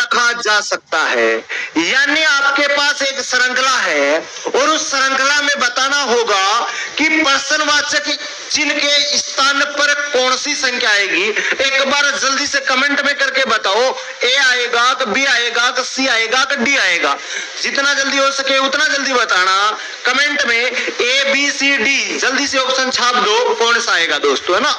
रखा जा सकता है। यानी आपके पास एक श्रृंखला है और उस श्रृंखला में बताना होगा कि प्रश्नवाचक चिन्ह के स्थान पर कौन सी संख्या आएगी। एक बार जल्दी से कमेंट में करके बताओ, ए आएगा कि बी आएगा कि सी आएगा कि डी आएगा। जितना जल्दी हो सके उतना जल्दी बताना कमेंट में, ए बी सी डी जल्दी से ऑप्शन छाप दो कौन सा आएगा दोस्तों, है ना।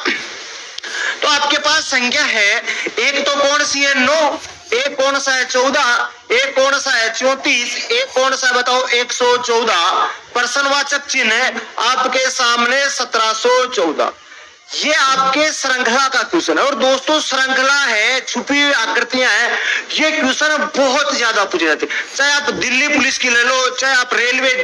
तो आपके पास संख्या है, एक तो कौन सी है 9, एक कौन सा है 14, एक कौन सा है 34, एक कौन सा बताओ 114। प्रश्नवाचक चिन्ह आपके सामने 1714। ये आपके श्रृंखला का क्वेश्चन है। और दोस्तों श्रृंखला है, छुपी हुई आकृतियां हैं, ये क्वेश्चन बहुत ज्यादा पूछे जाते हैं। चाहे आप दिल्ली पुलिस की ले लो, चाहे आप रेलवे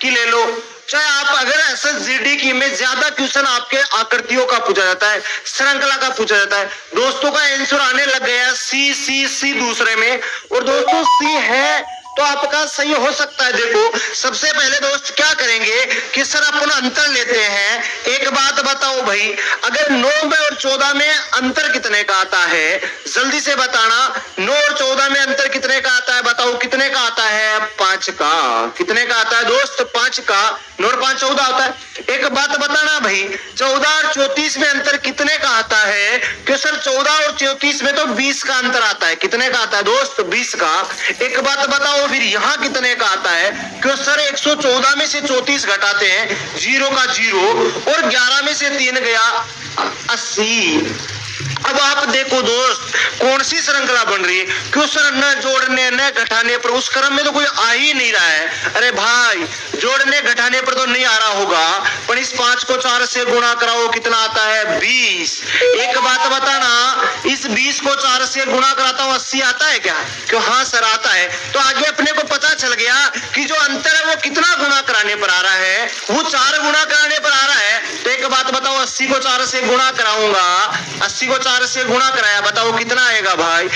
की ले लो, चाहे आप अगर एसएसजीडी की में ज्यादा क्वेश्चन आपके आकृतियों का पूछा जाता है, श्रृंखला का पूछा जाता है। दोस्तों का आंसर आने लग गया सी सी सी दूसरे में, और दोस्तों सी है तो आपका सही हो सकता है। देखो सबसे पहले दोस्त क्या करेंगे कि सर अपन अंतर लेते हैं। एक बात बताओ भाई, अगर 9 में और 14 में अंतर कितने का आता है, जल्दी से बताना। 9 और 14 में अंतर कितने का आता है बताओ, कितने का आता है 5 का। कितने का आता है दोस्त 5 का, 9 और 5 14 आता है। एक बात बताना भाई, 14 और 34 में अंतर कितने का आता है, कि सर 14 और 34 में तो 20 का अंतर आता है। कितने का आता है दोस्त 20 का। एक बात बताओ फिर यहाँ कितने का आता है, क्यों सर 114 में से 34 घटाते हैं, 0 का 0, और 11 में से 3 गया 80। अब आप देखो दोस्त कौन सी श्रृंखला बन रही है, क्यों सर न जोड़ने न घटाने पर, उस क्रम में तो कोई आ ही नहीं रहा है। अरे भाई जोड़ने घटाने पर तो नहीं आ रहा होगा, पर इस 5 को 4 से गुणा कराओ कितना आता है 20। एक बात बताना, इस 20 को 4 से गुणा कराता हूँ 80 आता है क्या, क्यों हाँ सर आता है। तो आगे अपने को पता चल गया कि जो अंतर है वो कितना गुणा कराने पर आ रहा है, वो 4 गुणा कराने पर आ रहा है। तो एक बात बताओ, 80 को 4 से गुणा कराऊंगा, 80 को 4 से गुणा कराया बताओ कितना आएगा भाई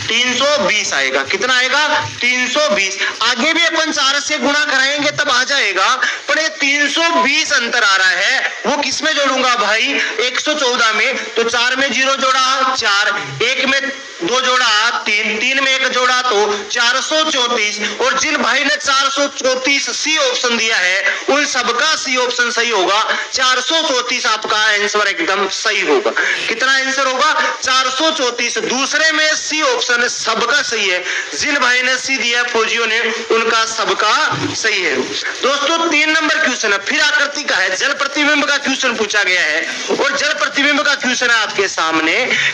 320 आएगा। कितना आएगा 320। आगे भी अपन 4 से गुणा कराएंगे तब आ जाएगा, पर ये 320 अंतर आ रहा है, वो किस में जोड़ूंगा भाई 114 में। तो 4 में 0 जोड़ा 4, 1 में 2 जोड़ा 3, 3 में 1 जोड़ा तो 434। और जिन भाई ने 434 सी ऑप्शन दिया है उन सबका सी ऑप्शन सही होगा। 434 आपका आंसर एकदम सही होगा। कितना आंसर होगा 434। दूसरे में सी ऑप्शन सबका सही है। जिन भाई ने सी दिया फौजियों ने, उनका सबका सही है। दोस्तों 3 नंबर क्वेश्चन है, फिर आकृति का है, जल प्रतिबिंब का क्वेश्चन पूछा गया है। और जल प्रतिबिंब का क्वेश्चन है आपके सामने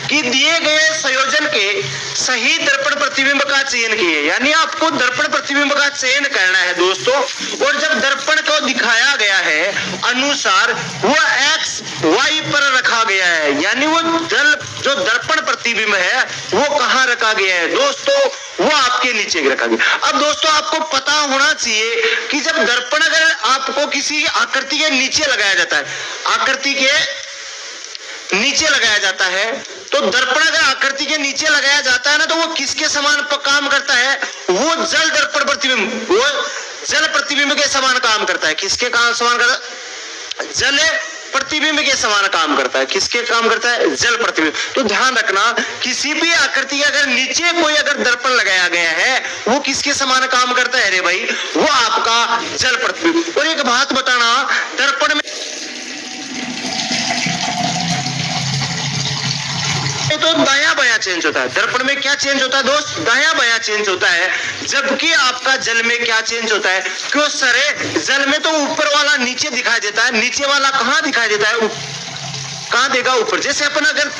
कि दिए गए संयोजन के सही दर्पण प्रतिबिंब का चयन किए। यानी आपको दर्पण प्रतिबिंब का चयन करना है दोस्तों। और जब दर्पण को दिखाया गया है अनुसार वो एक्स वाई पर रखा गया है, यानी वो जल जो दर्पण प्रतिबिंब है वो कहां रखा गया है दोस्तों, वो आपके नीचे रखा गया। अब दोस्तों आपको पता होना चाहिए कि जब दर्पण अगर आपको किसी आकृति के नीचे लगाया जाता है, आकृति के नीचे लगाया जाता है, तो दर्पण अगर आकृति के नीचे लगाया जाता है ना, तो वो किसके समान काम करता है, वो जल दर्पण प्रतिबिंब, वो जल प्रतिबिंब के समान काम करता है। किसके समान करता है, जल प्रतिबिंब के समान काम करता है। किसके काम करता है, जल प्रतिबिंब। तो ध्यान रखना किसी भी आकृति अगर नीचे कोई अगर दर्पण लगाया गया है वो किसके समान काम करता है रे भाई, वो आपका जल प्रतिबिंब। और एक बात बताना, दर्पण में तो दायां बायां चेंज होता है। दर्पण में क्या चेंज होता है दोस्त, दायां बायां चेंज होता है। जबकि आपका जल में क्या चेंज होता है, क्यों सरे जल में तो ऊपर वाला नीचे दिखाई देता है, नीचे वाला कहां दिखाई देता है, कहां देगा ऊपर। जैसे अपन अगर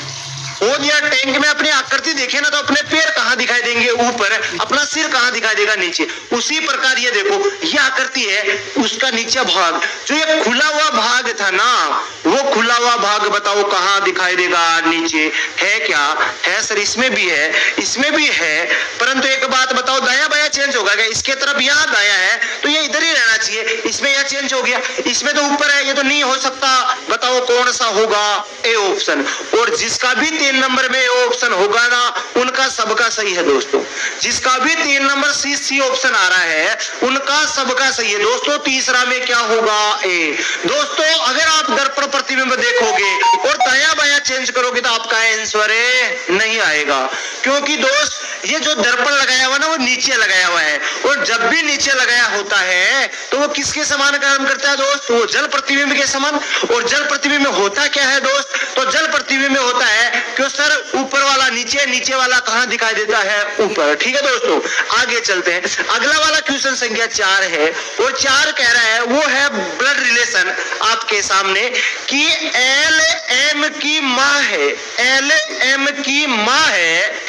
होद या टैंक में अपनी आकृति देखे ना, तो अपने पैर कहां दिखाई देंगे ऊपर, अपना सिर कहां दिखाई देगा नीचे। उसी प्रकार ये देखो ये आकृति है, उसका नीचे भाग जो ये खुला हुआ भाग था ना, वो खुला हुआ भाग बताओ कहां दिखाई देगा, नीचे है क्या है सर, इसमें भी है, इसमें भी है। परंतु एक बात बताओ, दाया बाया चेंज होगा क्या, इसके तरफ यहाँ दाया है तो ये इधर ही रहना चाहिए, इसमें यह चेंज हो गया, इसमें तो ऊपर है, ये तो नहीं हो सकता। बताओ कौन सा होगा, ए ऑप्शन। और जिसका भी 3 नंबर में ऑप्शन होगा ना, उनका उनका सबका सही है दोस्तों। जिसका भी 3 नंबर सी ऑप्शन आ रहा है उनका सबका सही है दोस्तों। तीसरा में क्या होगा? ए। दोस्तों अगर आप दर्पण प्रतिबिंब देखोगे और दाया बाया चेंज करोगे तो आपका आंसर नहीं आएगा, क्योंकि दोस्त ये जो दर्पण लगाया हुआ ना वो नीचे लगाया हुआ है, और जब भी नीचे लगाया होता है तो वो किसके समान काम करता है दोस्त? वो जल प्रतिबिंब के समान। और जल प्रतिबिंब में होता क्या है दोस्त? तो जल प्रतिबिंब में होता है कि सर ऊपर वाला नीचे, नीचे वाला कहां दिखाई देता है? ऊपर। ठीक है दोस्तों, आगे चलते हैं। अगला वाला क्वेश्चन संख्या 4 है, और 4 कह रहा है वो है ब्लड रिलेशन आपके सामने कि एल एम की मां है, एल एम की मां है,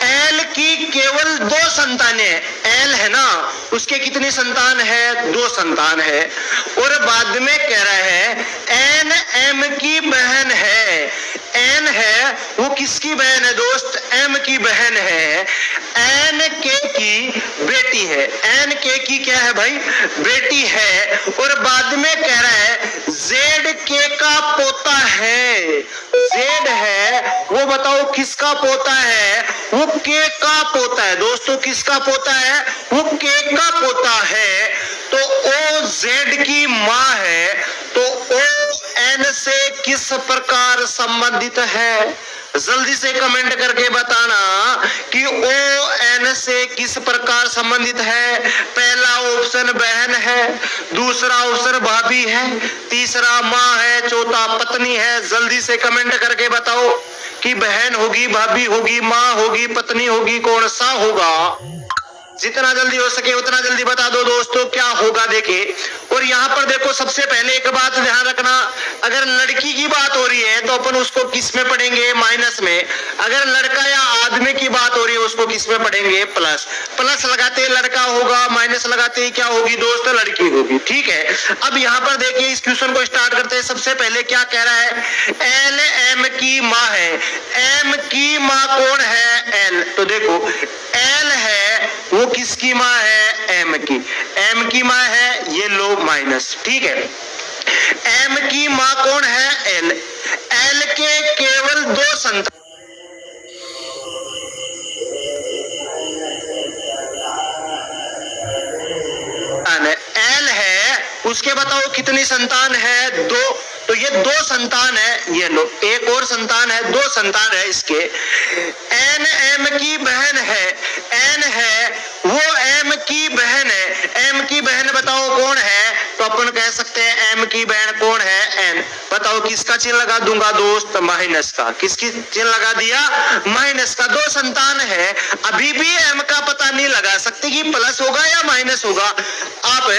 एल की केवल 2 संतानें, एल है ना उसके कितनी संतान है? 2 संतान है। और बाद में कह रहा है एन एम की बहन है, एन है वो किसकी बहन है दोस्त? एम की बहन है, एन के की बेटी है, एन के की क्या है भाई? बेटी है। और बाद में कह रहा है जेड के का पोता है, जेड है वो बताओ किसका पोता है? वो के का पोता है दोस्तों। किसका पोता है? वो के का पोता है। तो ओ जेड की मां है, तो ओ एन से किस प्रकार संबंधित है? जल्दी से कमेंट करके बताना कि ओ एन से किस प्रकार संबंधित है। पहला ऑप्शन बहन है, दूसरा ऑप्शन भाभी है, तीसरा माँ है, चौथा पत्नी है। जल्दी से कमेंट करके बताओ कि बहन होगी, भाभी होगी, माँ होगी, पत्नी होगी, कौन सा होगा? जितना जल्दी हो सके उतना जल्दी बता दो दोस्तों क्या होगा। देखिए, और यहाँ पर देखो सबसे पहले एक बात ध्यान रखना, अगर लड़की की बात हो रही है तो अपन उसको किस में पढ़ेंगे? माइनस में। अगर लड़का या आदमी की बात हो रही है उसको किस में पढ़ेंगे? प्लस। प्लस लगाते लड़का होगा, माइनस लगाते क्या होगी दोस्त? लड़की होगी। ठीक है, अब यहाँ पर देखिए इस क्वेश्चन को स्टार्ट करते हैं। सबसे पहले क्या कह रहा है? एल एम की माँ है, एम की माँ कौन है? एल। तो देखो एल है वो किसकी माँ है? एम की, एम की माँ है, ये लो माइनस। ठीक है, एम की माँ कौन है? एल। एल के केवल 2 संतान है, एल है उसके बताओ कितनी संतान है? 2। तो ये 2 संतान है, ये लो एक और संतान है, 2 संतान है इसके। एन एम की बहन है, एन है वो एम की बहन है, एम की बहन बताओ कौन है? तो अपन कह सकते हैं एम की बहन कौन है? एन। बताओ किसका चिन्ह लगा दूंगा दोस्त? माइनस का। किसकी चिन्ह लगा दिया? माइनस का। 2 संतान है, अभी भी एम का पता नहीं लगा सकते कि प्लस होगा या माइनस होगा। आप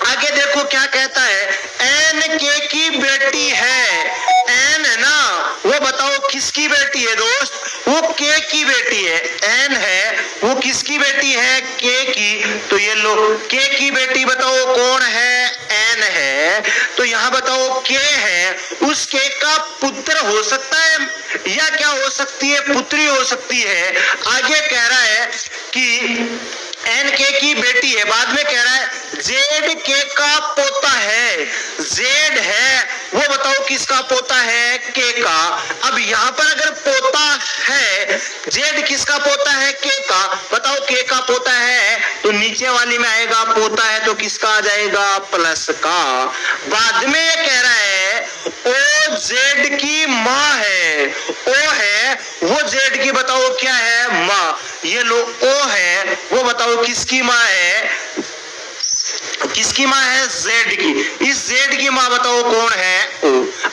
आगे देखो क्या कहता है, एन के की बेटी है, एन है ना वो बताओ किसकी बेटी है दोस्त? वो के की बेटी है। एन है वो किसकी बेटी है? के की। तो ये लो के की बेटी बताओ कौन है? एन है। तो यहाँ बताओ के है, उस के का पुत्र हो सकता है या क्या हो सकती है? पुत्री हो सकती है। आगे कह रहा है कि एन के की बेटी है, बाद में कह रहा है जेड के का पोता है, जेड है वो बताओ किसका पोता है? के का। अब यहाँ पर अगर पोता है, जेड किसका पोता है? के का। बताओ के का पोता है तो नीचे वाली में आएगा, पोता है तो किसका आ जाएगा? प्लस का। बाद में कह रहा है ओ जेड की माँ है, ओ है वो जेड की बताओ क्या है? माँ। ये लो ओ है वो बताओ किसकी माँ है? किसकी माँ है? जेड की। इस जेड की माँ बताओ कौन है? ओ।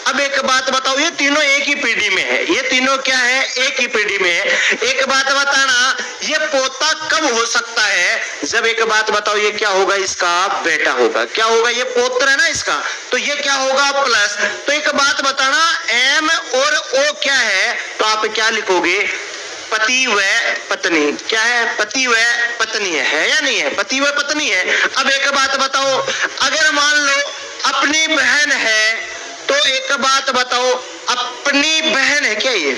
अब एक बात बताओ, ये तीनों एक ही पीढ़ी में है, ये तीनों क्या है? एक ही पीढ़ी में है। एक बात बताना, ये पोता कब हो सकता है? जब एक बात बताओ ये क्या होगा? इसका बेटा होगा। क्या होगा? ये पोत्र है ना इसका, तो ये क्या होगा? प्लस। तो एक बात बताना, एम और ओ क्या है? तो आप क्या लिखोगे? पति व पत्नी। क्या है? पति व पत्नी है या नहीं है? पति व पत्नी है। अब एक बात बताओ, अगर मान लो अपनी बहन है, तो एक बात बताओ अपनी बहन है क्या? ये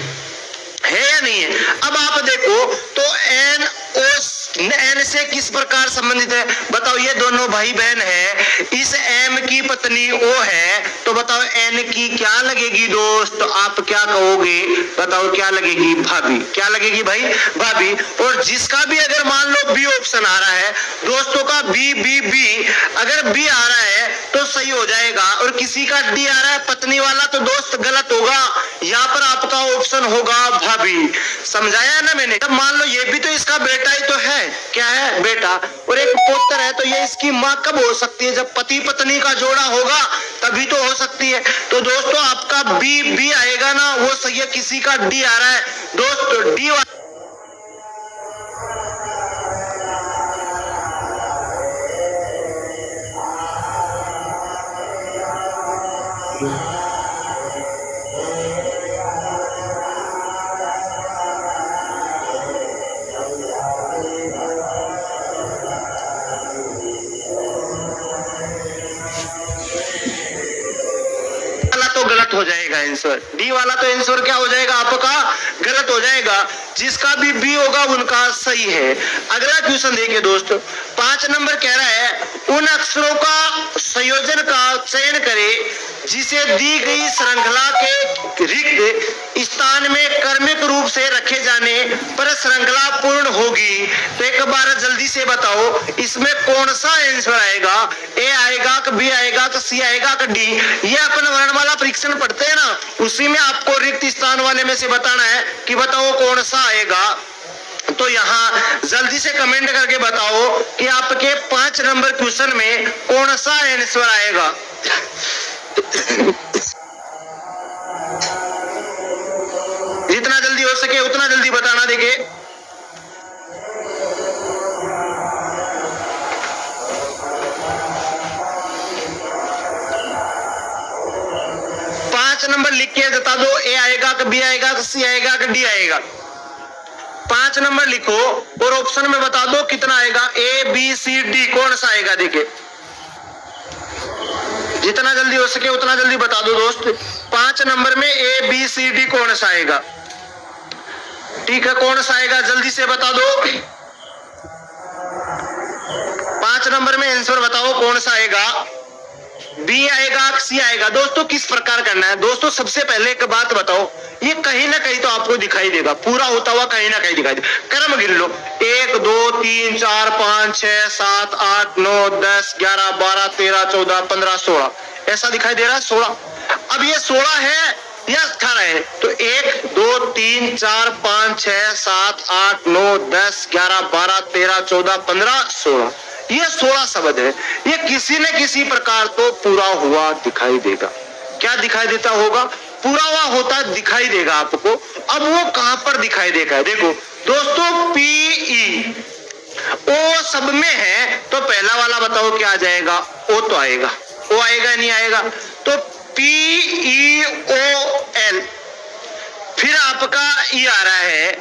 है या नहीं है? अब आप देखो तो एन ओ एन से किस प्रकार संबंधित है? बताओ, ये दोनों भाई बहन है, इस एम की पत्नी ओ है, तो बताओ एन की क्या लगेगी दोस्त? आप क्या कहोगे? बताओ क्या लगेगी? भाभी। क्या लगेगी भाई? भाभी। और जिसका भी अगर मान लो बी ऑप्शन आ रहा है दोस्तों का, बी बी बी, अगर बी आ रहा है तो सही हो जाएगा, और किसी का डी आ रहा है पत्नी वाला, तो दोस्त गलत होगा। यहाँ पर आपका ऑप्शन होगा भाभी। समझाया ना मैंने? अब मान लो ये भी तो इसका बेटा ही तो है। क्या है? बेटा। और एक पुत्र है, तो ये इसकी माँ कब हो सकती है? जब पति पत्नी का जोड़ा होगा तभी तो हो सकती है। तो दोस्तों आपका बी बी आएगा ना, वो सही है। किसी का डी आ रहा है दोस्त, डी तो गलत हो जाएगा आंसर। डी वाला तो आंसर क्या हो जाएगा आपका? गलत हो जाएगा। जिसका भी बी होगा उनका सही है। अगला क्वेश्चन देखिए दोस्तों, 5 नंबर कह रहा है उन अक्षरों का संयोजन का चयन करें जिसे दी गई श्रृंखला के रिक्त स्थान में क्रमिक रूप से रखे जाने पर श्रृंखला पूर्ण होगी। तो एक बार जल्दी से बताओ इसमें कौन सा आंसर आएगा? ए आएगा कि बी आएगा कि सी आएगा कि डी? ये अपन वर्णमाला परीक्षण पढ़ते हैं ना, उसी में आपको रिक्त स्थान वाले में से बताना है कि बताओ कौन सा आएगा। तो यहाँ जल्दी से कमेंट करके बताओ कि आपके 5 नंबर क्वेश्चन में कौन सा आंसर आएगा। जितना जल्दी हो सके उतना जल्दी बताना। देखिए नंबर लिख के बता दो, ए आएगा कि बी आएगा कि सी आएगा कि डी आएगा? 5 नंबर लिखो और ऑप्शन में बता दो कितना आएगा। ए बी सी डी कौन सा आएगा? देखिए जितना जल्दी हो सके उतना जल्दी बता दो दोस्त। 5 नंबर में ए बी सी डी कौन सा आएगा? ठीक है, कौन सा आएगा जल्दी से बता दो। 5 नंबर में आंसर बताओ कौन सा आएगा? बी आएगा सी आएगा? दोस्तों किस प्रकार करना है दोस्तों? सबसे पहले एक बात बताओ, ये कहीं ना कहीं तो आपको दिखाई देगा, पूरा होता हुआ कहीं ना कहीं दिखाई देगा। क्रम गिन लो, 1 2 3 4 5 6 7 8 9 10 11 12 13 14 15 16 ऐसा दिखाई दे रहा है 16। अब ये 16 है या 18 है? तो 1 2 3 4 5 6 7 8 9 10 11 12 13 14 15 16, ये 16 शब्द है। ये किसी न किसी प्रकार तो पूरा हुआ दिखाई देगा। क्या दिखाई देता होगा? पूरा हुआ होता दिखाई देगा आपको। अब वो कहां पर दिखाई देगा? देखो दोस्तों, पीई ओ सब में है, तो पहला वाला बताओ क्या आ जाएगा? ओ तो आएगा। ओ आएगा नहीं आएगा? तो PEOL, फिर आपका ई आ रहा है,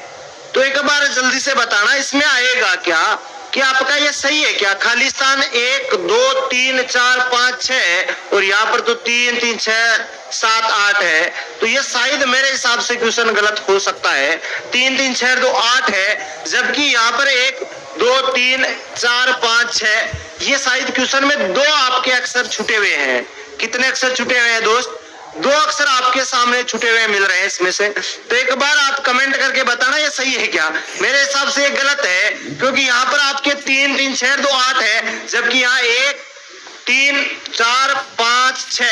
तो एक बार जल्दी से बताना इसमें आएगा क्या कि आपका ये सही है क्या? खालिस्तान 1 2 3 4 5 6 और यहाँ पर तो 3 3 6 7 8 है, तो ये शायद मेरे हिसाब से क्वेश्चन गलत हो सकता है। 3 3 6 2 8 है, जबकि यहाँ पर 1 2 3 4 5 6, ये शायद क्वेश्चन में 2 आपके अक्षर छूटे हुए हैं। कितने अक्षर छूटे हुए हैं दोस्त? 2 अक्षर आपके सामने छूटे हुए मिल रहे हैं इसमें से। तो एक बार आप कमेंट करके बताना ये सही है क्या? मेरे हिसाब से ये गलत है, क्योंकि यहाँ पर आपके 3 3 6 2 8 है, जबकि यहाँ 1 3 4 5 6,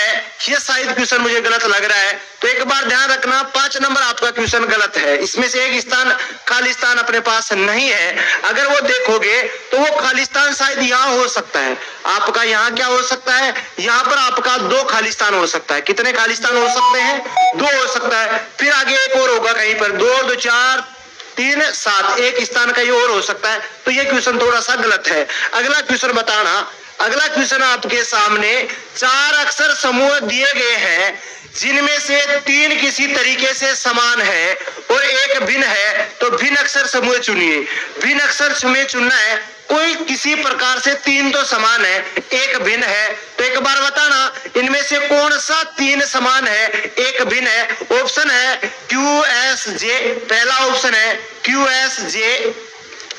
ये शायद क्वेश्चन मुझे गलत लग रहा है। तो एक बार ध्यान रखना, 5 नंबर आपका क्वेश्चन गलत है। इसमें से एक स्थान खालिस्तान अपने पास नहीं है। अगर वो देखोगे तो वो खालिस्तान शायद यहाँ हो सकता है। आपका यहाँ क्या हो सकता है? यहाँ पर आपका 2 खालिस्तान हो सकता है। कितने खालिस्तान हो सकते हैं? 2 हो सकता है। फिर आगे एक और होगा कहीं पर, 2 2 4 3 7, एक स्थान कहीं और हो सकता है। तो ये क्वेश्चन थोड़ा सा गलत है। अगला क्वेश्चन बताना। अगला क्वेश्चन आपके सामने 4 अक्षर समूह दिए गए हैं जिनमें से 3 किसी तरीके से समान है और एक भिन्न है, तो भिन्न अक्षर समूह चुनिए। भिन्न अक्षर समूह चुनना है, कोई किसी प्रकार से 3 तो समान है, एक भिन्न है। तो एक बार बताना इनमें से कौन सा 3 समान है, एक भिन्न है? ऑप्शन है QSJ, पहला ऑप्शन है QSJ,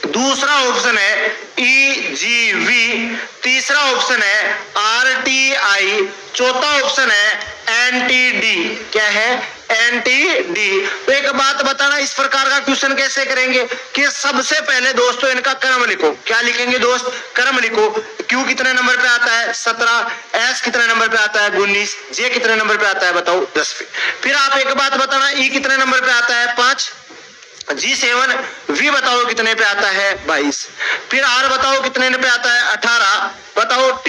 दूसरा ऑप्शन है EGV, तीसरा ऑप्शन है RTI, चौथा ऑप्शन है NTD। क्या है? NTD। तो एक बात बताना, इस प्रकार का क्वेश्चन कैसे करेंगे कि सबसे पहले दोस्तों इनका क्रम लिखो। क्या लिखेंगे दोस्त? क्रम लिखो। Q कितने नंबर पे आता है? 17। S कितने नंबर पे आता है? 19। J कितने नंबर पे आता है? बताओ 10 पे। फिर आप एक बात बताना, E कितने नंबर पे आता है? 5। G7, V बताओ कितने पे आता है? 22। फिर R बताओ कितने पे आता है? 18। बताओ T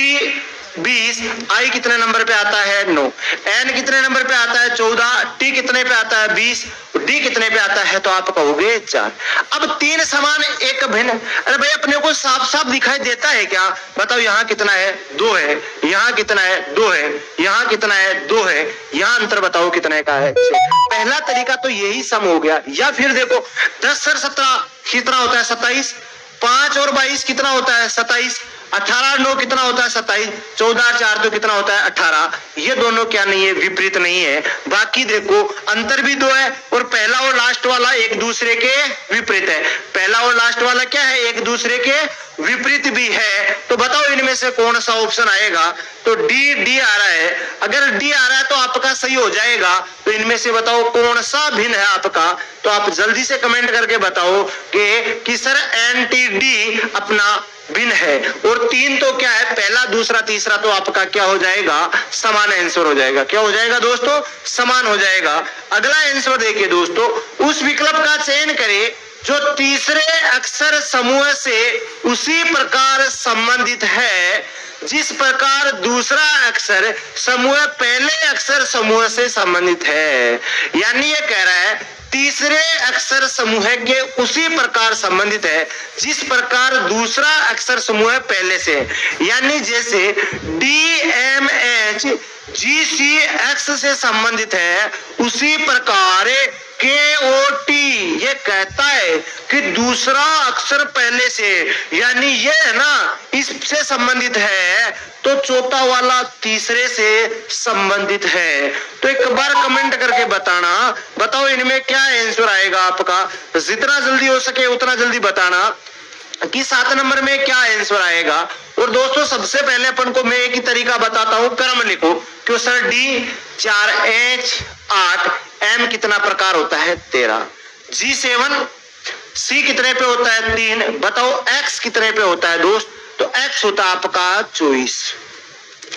20, I कितने नंबर पे आता है? 9। N कितने नंबर पे आता है? 14। T कितने पे आता है? 20। D कितने पे आता है? तो आप कहोगे 4। अब 3 समान एक भिन्न। अरे भाई अपने को साफ साफ दिखाई देता है क्या? बताओ यहाँ कितना है? 2 है। यहाँ कितना है? 2 है। यहाँ कितना है? 2 है। यहाँ अंतर बताओ कितने का है? 6। पहला तरीका तो यही सम हो गया। या फिर देखो 10 और 17 कितना होता है? 27। 5 और 22 कितना होता है? 27। 18 और 9 कितना होता है? 27। 14 और 4 तो कितना होता है? 18। ये दोनों क्या नहीं है? विपरीत नहीं है। बाकी देखो अंतर भी 2 है और पहला और लास्ट वाला एक दूसरे के विपरीत है। पहला और लास्ट वाला क्या है? एक दूसरे के विपरीत भी है। तो बताओ इनमें से कौन सा ऑप्शन आएगा? तो डी आ रहा है। अगर डी आ रहा है तो आपका सही हो जाएगा। तो इनमें से बताओ कौन सा भिन्न है आपका? तो आप जल्दी से कमेंट करके बताओ कि सर NTD अपना भिन्न है। और 3 तो क्या है? पहला, दूसरा, तीसरा तो आपका क्या हो जाएगा? समान आंसर हो जाएगा। क्या हो जाएगा दोस्तों? समान हो जाएगा। अगला आंसर देखिए दोस्तों, उस विकल्प का चयन करें जो तीसरे अक्षर समूह से उसी प्रकार संबंधित है जिस प्रकार दूसरा अक्षर समूह पहले अक्षर समूह से संबंधित है। यानी ये कह रहा है तीसरे अक्षर समूह के उसी प्रकार संबंधित है जिस प्रकार दूसरा अक्षर समूह पहले से। यानी जैसे DMH GCX से संबंधित है उसी प्रकार KOT ये कहता है कि दूसरा अक्षर पहले से, यानी ये है ना इससे संबंधित है, तो चौथा वाला तीसरे से संबंधित है। तो एक बार कमेंट करके बताना, बताओ इनमें क्या आंसर आएगा आपका। जितना जल्दी हो सके उतना जल्दी बताना कि 7 नंबर में क्या आंसर आएगा। और दोस्तों सबसे पहले अपन को मैं एक ही तरीका बताता हूं, क्रम लिखो। क्यों सर? D 4H 8, M कितना प्रकार होता है? 13। G7 C कितने पे होता है? 3। बताओ X कितने पे होता है दोस्त? तो X होता है आपका 24।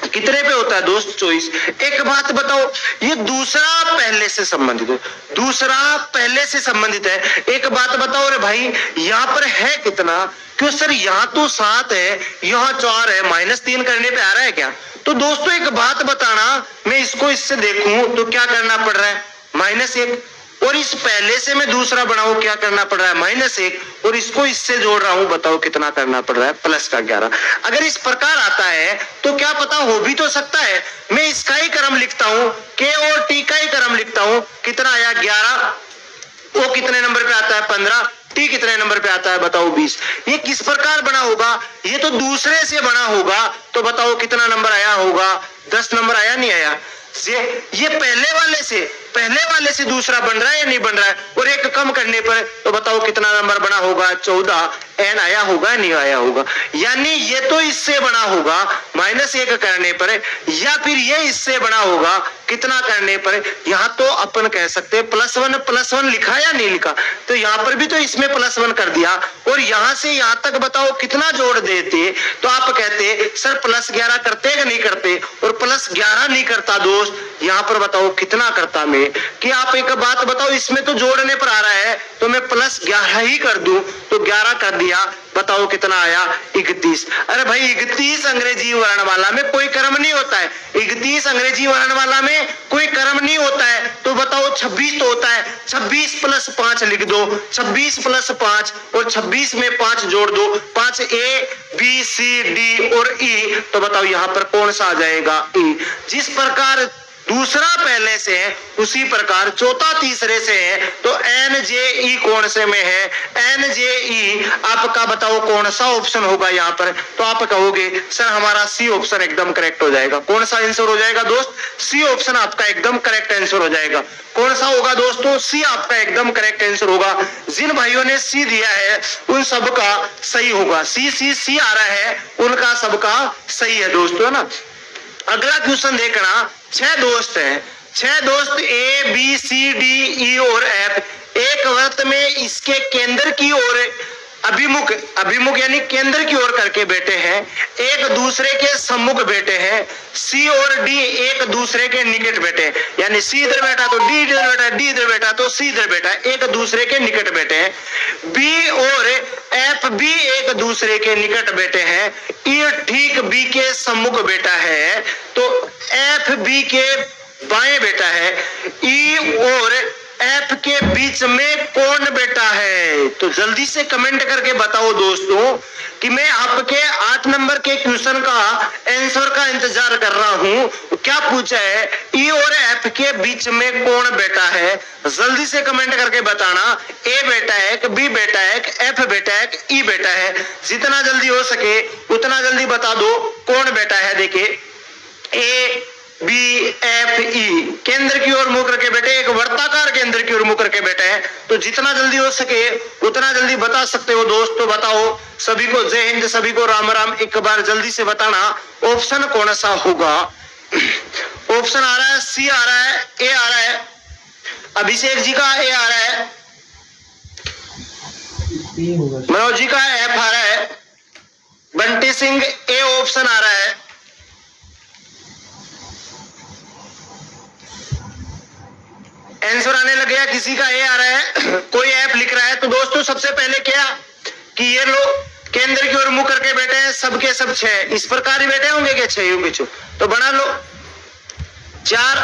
कितने पे होता है दोस्त? 24। एक बात बताओ, ये दूसरा पहले से संबंधित है, दूसरा पहले से संबंधित है। एक बात बताओ रे भाई, यहाँ पर है कितना? क्यों सर यहाँ तो 7 है, यहाँ 4 है, -3 करने पे आ रहा है क्या? तो दोस्तों एक बात बताना, मैं इसको इससे देखूं तो क्या करना पड़ रहा है? -1। और इस पहले से मैं दूसरा बनाऊं, क्या करना पड़ रहा है? -1। और इसको इससे जोड़ रहा हूं, बताओ कितना करना पड़ रहा है? प्लस का 11। अगर इस प्रकार आता है तो क्या पता हो भी तो सकता है। मैं इसका ही क्रम लिखता हूं, K और T का ही क्रम लिखता हूं। कितना आया? 11। O कितने नंबर पे आता है? 15। T कितने नंबर पे आता है? बताओ 20। ये किस प्रकार बना होगा? ये तो दूसरे से बना होगा। तो बताओ कितना नंबर आया होगा? 10 नंबर आया नहीं आया? ये पहले वाले से दूसरा बन रहा है या नहीं बन रहा है? और एक कम करने पर तो बताओ कितना नंबर बना होगा? 14। N आया होगा नहीं आया होगा? यानी ये तो इससे बना होगा -1 करने पर, या फिर ये इससे बना होगा कितना करने पर? यहाँ तो अपन कह सकते हैं +1 लिखा या नहीं लिखा? तो यहाँ पर भी तो इसमें +1 कर दिया। और यहाँ से यहाँ तक बताओ कितना जोड़ देते? तो आप कहते सर +11 करते कि नहीं करते? और +11 नहीं करता दोस्त। यहाँ पर बताओ कितना करता मैं? कि आप एक बात बताओ, इसमें तो जोड़ने पर आ रहा है तो मैं +11 ही कर दूं। तो 11 कर दिया, बताओ कितना आया? 31। अरे भाई 31 अंग्रेजी वर्णमाला में कोई क्रम नहीं होता है। 31 अंग्रेजी वर्णमाला में कोई क्रम नहीं होता है। तो बताओ 26 तो होता है। 26 + 5 लिख दो, 26 + 5 और 26 में 5 जोड़ दो, 5 A B C D और E। तो बताओ यहाँ पर कौन सा आ जाएगा? E। जिस प्रकार दूसरा पहले से है, उसी प्रकार चौथा तीसरे से है, तो NJE कौन से में है? NJE आपका बताओ कौन सा ऑप्शन होगा यहाँ पर? तो आप कहोगे सर हमारा सी ऑप्शन एकदम करेक्ट हो जाएगा। कौन सा आंसर हो जाएगा दोस्त? सी ऑप्शन आपका एकदम करेक्ट आंसर हो जाएगा। कौन सा होगा दोस्तों? सी आपका एकदम करेक्ट आंसर होगा। जिन भाइयों ने सी दिया है उन सबका सही होगा। सी आ रहा है, उनका सबका सही है दोस्तों, है ना। अगला क्वेश्चन देखना, 6 दोस्त हैं, 6 दोस्त A B C D E और F एक वृत्त में इसके केंद्र की ओर अभिमुख यानी केंद्र की ओर करके बैठे हैं, एक दूसरे के सम्मुख बैठे हैं। C और D एक दूसरे के निकट बैठे हैं, यानी C इधर बैठा तो D इधर बैठा, D इधर बैठा तो C इधर बैठा, एक दूसरे के निकट बैठे हैं। B और F भी एक दूसरे के निकट बैठे हैं। E ठीक B के सम्मुख बैठा है, तो F B के बाएं बैठा है। E और F के बीच में कौन बैठा है? तो जल्दी से कमेंट करके बताओ दोस्तों कि मैं आपके 8 नंबर के क्वेश्चन का आंसर का इंतजार कर रहा हूं। क्या पूछा है? E और F के बीच में कौन बैठा है? जल्दी से कमेंट करके बताना। A बैठा है कि B बैठा है कि F बैठा है कि E बैठा है? जितना जल्दी हो सके उतना जल्दी बता दो कौन बैठा है। देखिए A B F E केंद्र की ओर मुख करके बैठे, एक वर्ताकार केंद्र की ओर मुख करके बैठे हैं, तो जितना जल्दी हो सके उतना जल्दी बता सकते हो दोस्त। तो बताओ, सभी को जय हिंद, सभी को राम राम। एक बार जल्दी से बताना ऑप्शन कौन सा होगा। ऑप्शन आ रहा है, सी आ रहा है, ए आ रहा है, अभिषेक जी का ए आ रहा है, मनोज जी का एफ आ रहा है, बंटी सिंह ए ऑप्शन आ रहा है, आंसर आने लग गया, किसी का ए आ रहा है, कोई ऐप लिख रहा है। तो दोस्तों सबसे पहले क्या कि ये लोग केंद्र की ओर मुंह करके बैठे हैं, सबके सब 6 इस प्रकार ही बैठे होंगे क्या? 6 होंगे। तो बना लो 4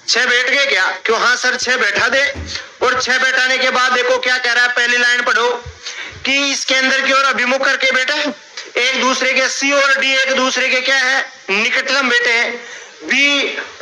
6 बैठ गए क्या? क्यों? हाँ सर 6 बैठा दे। और 6 बैठाने के बाद देखो क्या कह रहा है, पहली लाइन पढ़ो कि इस केंद्र की ओर अभिमुख करके बैठा है, एक दूसरे के C और D एक दूसरे के क्या है? निकटतम बैठे हैं। B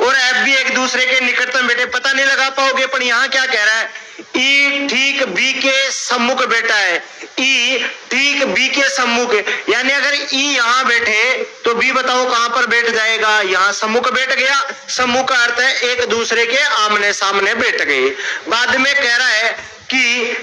और F भी एक दूसरे के निकटतम बैठे। पता नहीं लगा पाओगे, पर यहाँ क्या कह रहा है? E ठीक B के सम्मुख बैठा है। E ठीक B के सम्मुख, यानी अगर E यहाँ बैठे तो B बताओ कहां पर बैठ जाएगा? यहाँ सम्मुख बैठ गया। सम्मुख का अर्थ है एक दूसरे के आमने सामने बैठ गए। बाद में कह रहा है कि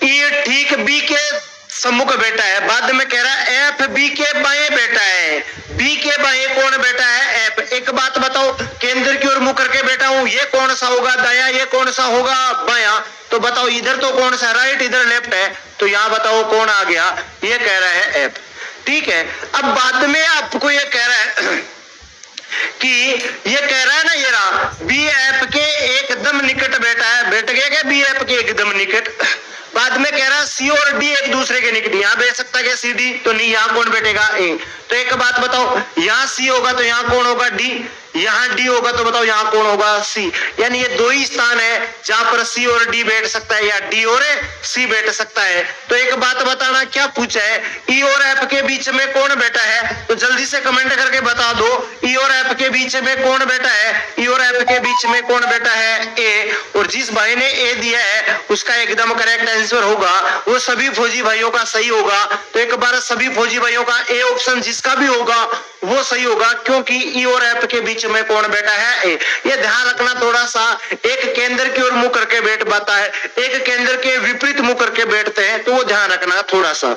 E ठीक B के सम्मुख बैठा है। बाद में कह रहा है F B के बाएं बैठा है। B के बाएं कौन बैठा है? F। एक बात बताओ, केंद्र की ओर मुंह करके बैठा हूं, ये कौन सा होगा? दाया। ये कौन सा होगा? बाया। तो बताओ इधर तो कौन सा? राइट, इधर लेफ्ट है, तो यहाँ बताओ कौन आ गया? ये कह रहा है F। ठीक है। अब बाद में आपको ये कह रहा है कि ये कह रहा है ना, ये रहा B F के एकदम निकट बैठा है। बैठ गया क्या B F के एकदम निकट? बाद में कह रहा है C और D एक दूसरे के निकट। यहाँ बैठ सकता है C D? तो नहीं, यहाँ कौन बैठेगा? A। तो एक बात बताओ, यहाँ C होगा तो यहाँ कौन होगा? D। यहाँ D होगा तो बताओ यहाँ कौन होगा? C। यानी ये 2 ही स्थान है जहां पर C और D बैठ सकता है, या D और C बैठ सकता है। तो एक बात बताना, क्या पूछा है? E और F के बीच में कौन बैठा है? तो जल्दी से कमेंट करके बता दो, E और F के बीच में कौन बैठा है? E और F के बीच में कौन बैठा है? A। और जिस भाई ने A दिया है उसका एकदम करेक्ट आंसर होगा, वो सभी फौजी भाइयों का सही होगा। तो एक बार सभी फौजी भाइयों का A ऑप्शन जिसका भी होगा वो सही होगा, क्योंकि E और F के बीच में कौन बैठा है? A। ये ध्यान रखना थोड़ा सा, एक केंद्र की ओर मुंह करके बैठ पाता है, एक केंद्र के विपरीत मुंह करके बैठते हैं, तो वो ध्यान रखना थोड़ा सा।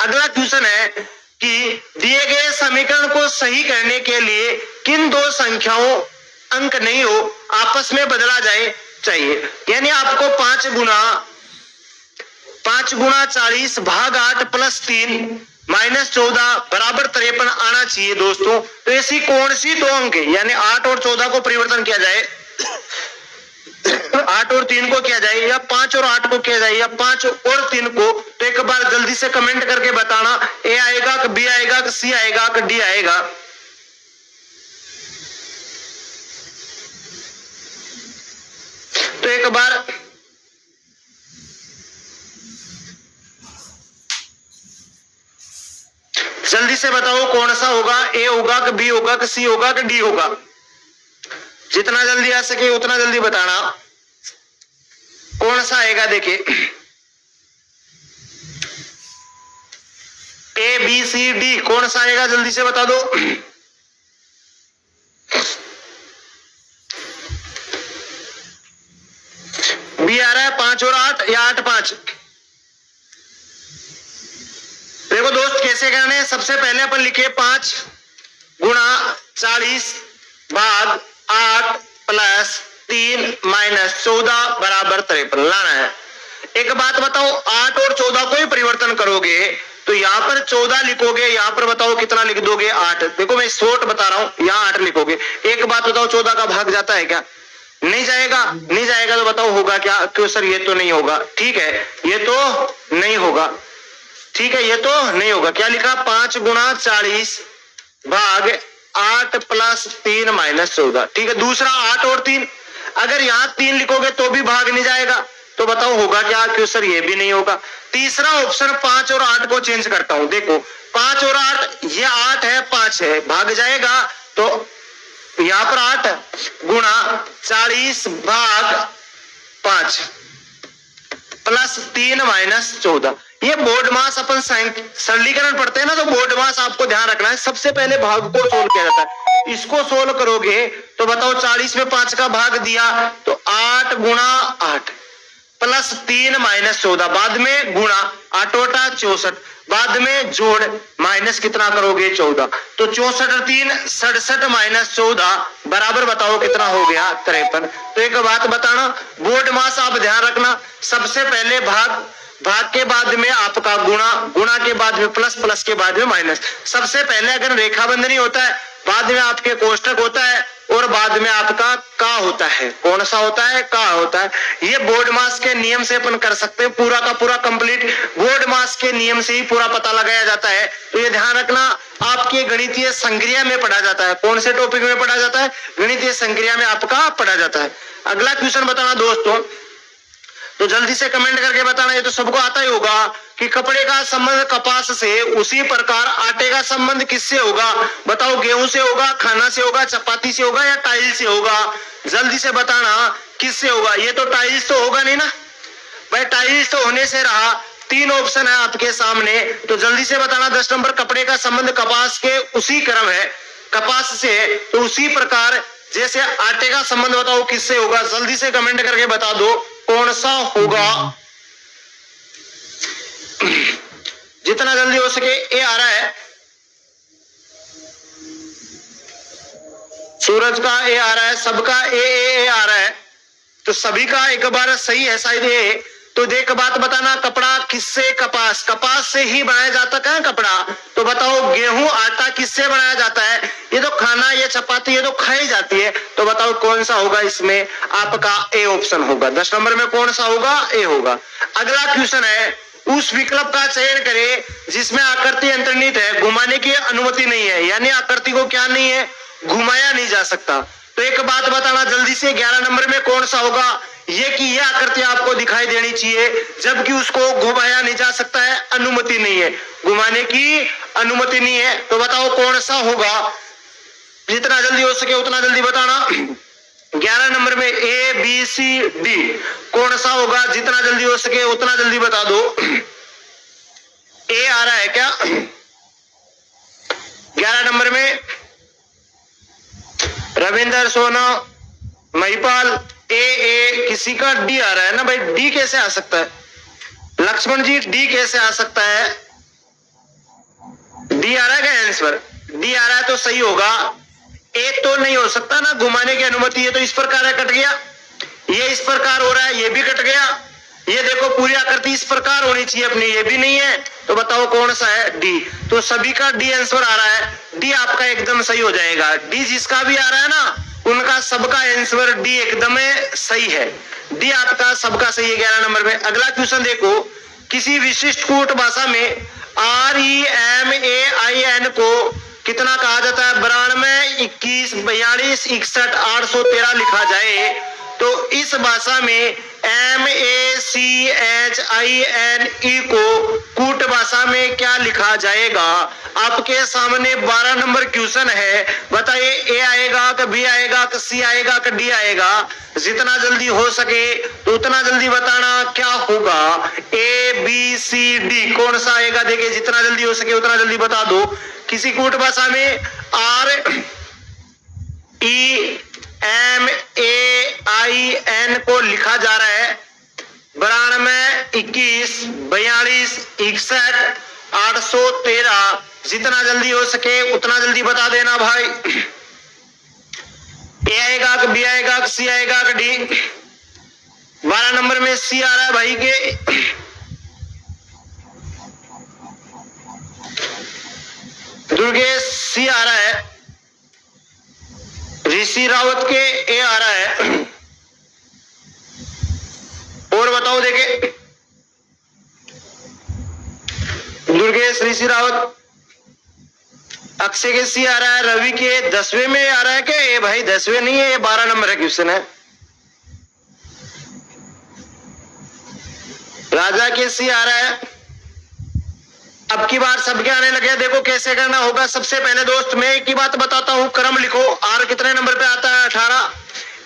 अगला क्वेश्चन है कि दिए गए समीकरण को सही करने के लिए किन 2 संख्याओं अंक नहीं हो आपस में बदला जाए चाहिए। यानी आपको 5 गुना 40 भाग 8 प्लस 3 माइनस 14 बराबर 53 आना चाहिए दोस्तों। तो ऐसी कौन सी 2 अंक है? यानी 8 और 14 को परिवर्तन किया जाए, 8 और 3 को किया जाए, या 5 और 8 को किया जाए, या 5 और 3 को। तो एक बार जल्दी से कमेंट करके बताना, A आएगा कि B आएगा कि C आएगा कि D आएगा? तो एक बार जल्दी से बताओ कौन सा होगा, ए होगा कि बी होगा कि सी होगा कि डी होगा। जितना जल्दी आ सके उतना जल्दी बताना कौन सा आएगा। देखिए ए बी सी डी कौन सा आएगा, जल्दी से बता दो। बी आ रहा है 5 और 8 या 8 5। देखो दोस्त कैसे करने हैं, सबसे पहले अपन लिखे 5 गुणा 40 भाग 8 प्लस 3 माइनस 14 बराबर 53 लाना है। एक बात बताओ, 8 और 14 को ही परिवर्तन करोगे तो यहाँ पर 14 लिखोगे, यहाँ पर बताओ कितना लिख दोगे 8। देखो मैं शॉर्ट बता रहा हूं, यहाँ 8 लिखोगे। एक बात बताओ, 14 का भाग जाता है क्या? नहीं जाएगा। नहीं जाएगा तो बताओ होगा क्या? क्यों सर ये तो नहीं होगा। ठीक है ये तो नहीं होगा, ठीक है ये तो नहीं होगा। क्या लिखा? 5 गुणा 40 भाग 8 प्लस 3 माइनस 14। ठीक है। दूसरा 8 और 3, अगर यहाँ 3 लिखोगे तो भी भाग नहीं जाएगा तो बताओ होगा क्या? क्यों सर ये भी नहीं होगा। तीसरा ऑप्शन 5 और 8 को चेंज करता हूं। देखो 5 और 8, ये 8 है 5 है, भाग जाएगा तो यहां पर 8 गुणा 40 भाग 5 प्लस 3 माइनस 14। ये बोर्ड मास अपन सरलीकरण पढ़ते हैं ना, तो बोर्ड मास आपको ध्यान रखना है। सबसे पहले भाग को सोल्व किया जाता है। इसको सोल्व करोगे तो बताओ 40 में 5 का भाग दिया तो 8 गुणा 8 प्लस 3 माइनस 14, बाद में गुणा 8 ओटा 64, बाद में जोड़ माइनस कितना करोगे 14। तो 64 और 3 67 माइनस 14 बराबर बताओ कितना हो गया 53। तो एक बात बताना, बोर्ड मास आप ध्यान रखना, सबसे पहले भाग, भाग के बाद में आपका गुणा, गुणा के बाद में प्लस, प्लस के बाद में माइनस। सबसे पहले अगर रेखाबंधनी होता है, बाद में आपके कोष्टक होता है और बाद में आपका का होता है। कौन सा होता है? का होता है। ये बोर्ड मास के नियम से अपन कर सकते हैं, पूरा का पूरा कंप्लीट बोर्ड मास के नियम से ही पूरा पता लगाया जाता है। तो ये ध्यान रखना, आपके गणितीय संक्रिया में पढ़ा जाता है। कौन से टॉपिक में पढ़ा जाता है? गणितीय संक्रिया में आपका पढ़ा जाता है। अगला क्वेश्चन बताना दोस्तों, तो जल्दी से कमेंट करके बताना। ये तो सबको आता ही होगा कि कपड़े का संबंध कपास से, उसी प्रकार आटे का संबंध किससे होगा? बताओ गेहूं से होगा, खाना से होगा, चपाती से होगा या टाइल से होगा? जल्दी से बताना किससे होगा। ये तो टाइल्स तो होगा नहीं ना भाई, टाइल्स तो होने से रहा। 3 ऑप्शन है आपके सामने, तो जल्दी से बताना। 10 नंबर, कपड़े का संबंध कपास के उसी क्रम है, कपास से, तो उसी प्रकार जैसे आटे का संबंध बताओ किससे होगा? जल्दी से कमेंट करके बता दो कौन सा होगा। जितना जल्दी हो सके। ए आ रहा है, सूरज का ए आ रहा है, सबका ए आ रहा है, तो सभी का एक बार सही है शायद ए। तो देख बात बताना, कपड़ा किससे? कपास, कपास से ही बनाया जाता है कपड़ा। तो बताओ गेहूं आटा किससे बनाया जाता है? ये तो खाना, ये चपाती, ये तो खाई जाती है। तो बताओ कौन सा होगा इसमें? आपका ए ऑप्शन होगा। 10 नंबर में कौन सा होगा? ए होगा। अगला क्वेश्चन है, उस विकल्प का चयन करें जिसमें आकृति अंतर्निहित है, घुमाने की अनुमति नहीं है। यानी आकृति को क्या नहीं है? घुमाया नहीं जा सकता। तो एक बात बताना जल्दी से, 11 नंबर में कौन सा होगा? ये कि ये आकृति आपको दिखाई देनी चाहिए, जबकि उसको घुमाया नहीं जा सकता है, अनुमति नहीं है, घुमाने की अनुमति नहीं है। तो बताओ कौन सा होगा? जितना जल्दी हो सके उतना जल्दी बताना। 11 नंबर में ए बी सी डी कौन सा होगा? जितना जल्दी हो सके उतना जल्दी बता दो। ए आ रहा है क्या 11 नंबर में? रविंदर, सोना, महिपाल, ए किसी का डी आ रहा है ना भाई। डी कैसे आ सकता है? लक्ष्मण जी डी कैसे आ सकता है? डी आ रहा है क्या आंसर? डी आ रहा है तो सही होगा। ए तो नहीं हो सकता ना, घुमाने की अनुमति है। तो इस प्रकार है, कट गया। ये इस प्रकार हो रहा है, ये भी कट गया। ये देखो पूरी आकृति इस प्रकार होनी चाहिए अपनी, ये भी नहीं है। तो बताओ कौन सा है? डी। तो सभी का डी आंसर आ रहा है। डी आपका एकदम सही हो जाएगा। डी जिसका भी आ रहा है ना, उनका सबका आंसर डी एकदम सही है। डी आपका सबका सही है 11 नंबर में। अगला क्वेश्चन देखो, किसी विशिष्ट कूट भाषा में REMAIN को कितना कहा जाता है? 92, 21, 42, 61, 813 लिखा जाए तो इस भाषा में MACHINE को कूट भाषा भाषा में क्या लिखा जाएगा? आपके सामने 12 नंबर क्वेश्चन है। बताइए ए आएगा कि बी आएगा कि सी आएगा कि डी आएगा? जितना जल्दी हो सके तो उतना जल्दी बताना क्या होगा। ए बी सी डी कौन सा आएगा? देखिए जितना जल्दी हो सके उतना जल्दी बता दो। किसी कूट भाषा में REMAIN को लिखा जा रहा है 92 21 42 61 813। जितना जल्दी हो सके उतना जल्दी बता देना भाई। ए आएगा कि बी आएगा कि सी आएगा कि डी? 12 नंबर में सी आ रहा है भाई के। दुर्गेश सी आ रहा है। ऋषि रावत के ए आ रहा है। और बताओ देखे दुर्गेश ऋषि रावत। अक्षय के सी आ रहा है। रवि के 10वें में आ रहा है कि ये भाई 10वें नहीं है, ये 12 नंबर का क्वेश्चन है। राजा के सी आ रहा है। अब की बार सबके आने लगे। देखो कैसे करना होगा। सबसे पहले दोस्त मैं एक ही बात बताता हूं, क्रम लिखो। आर कितने नंबर पे आता है? 18।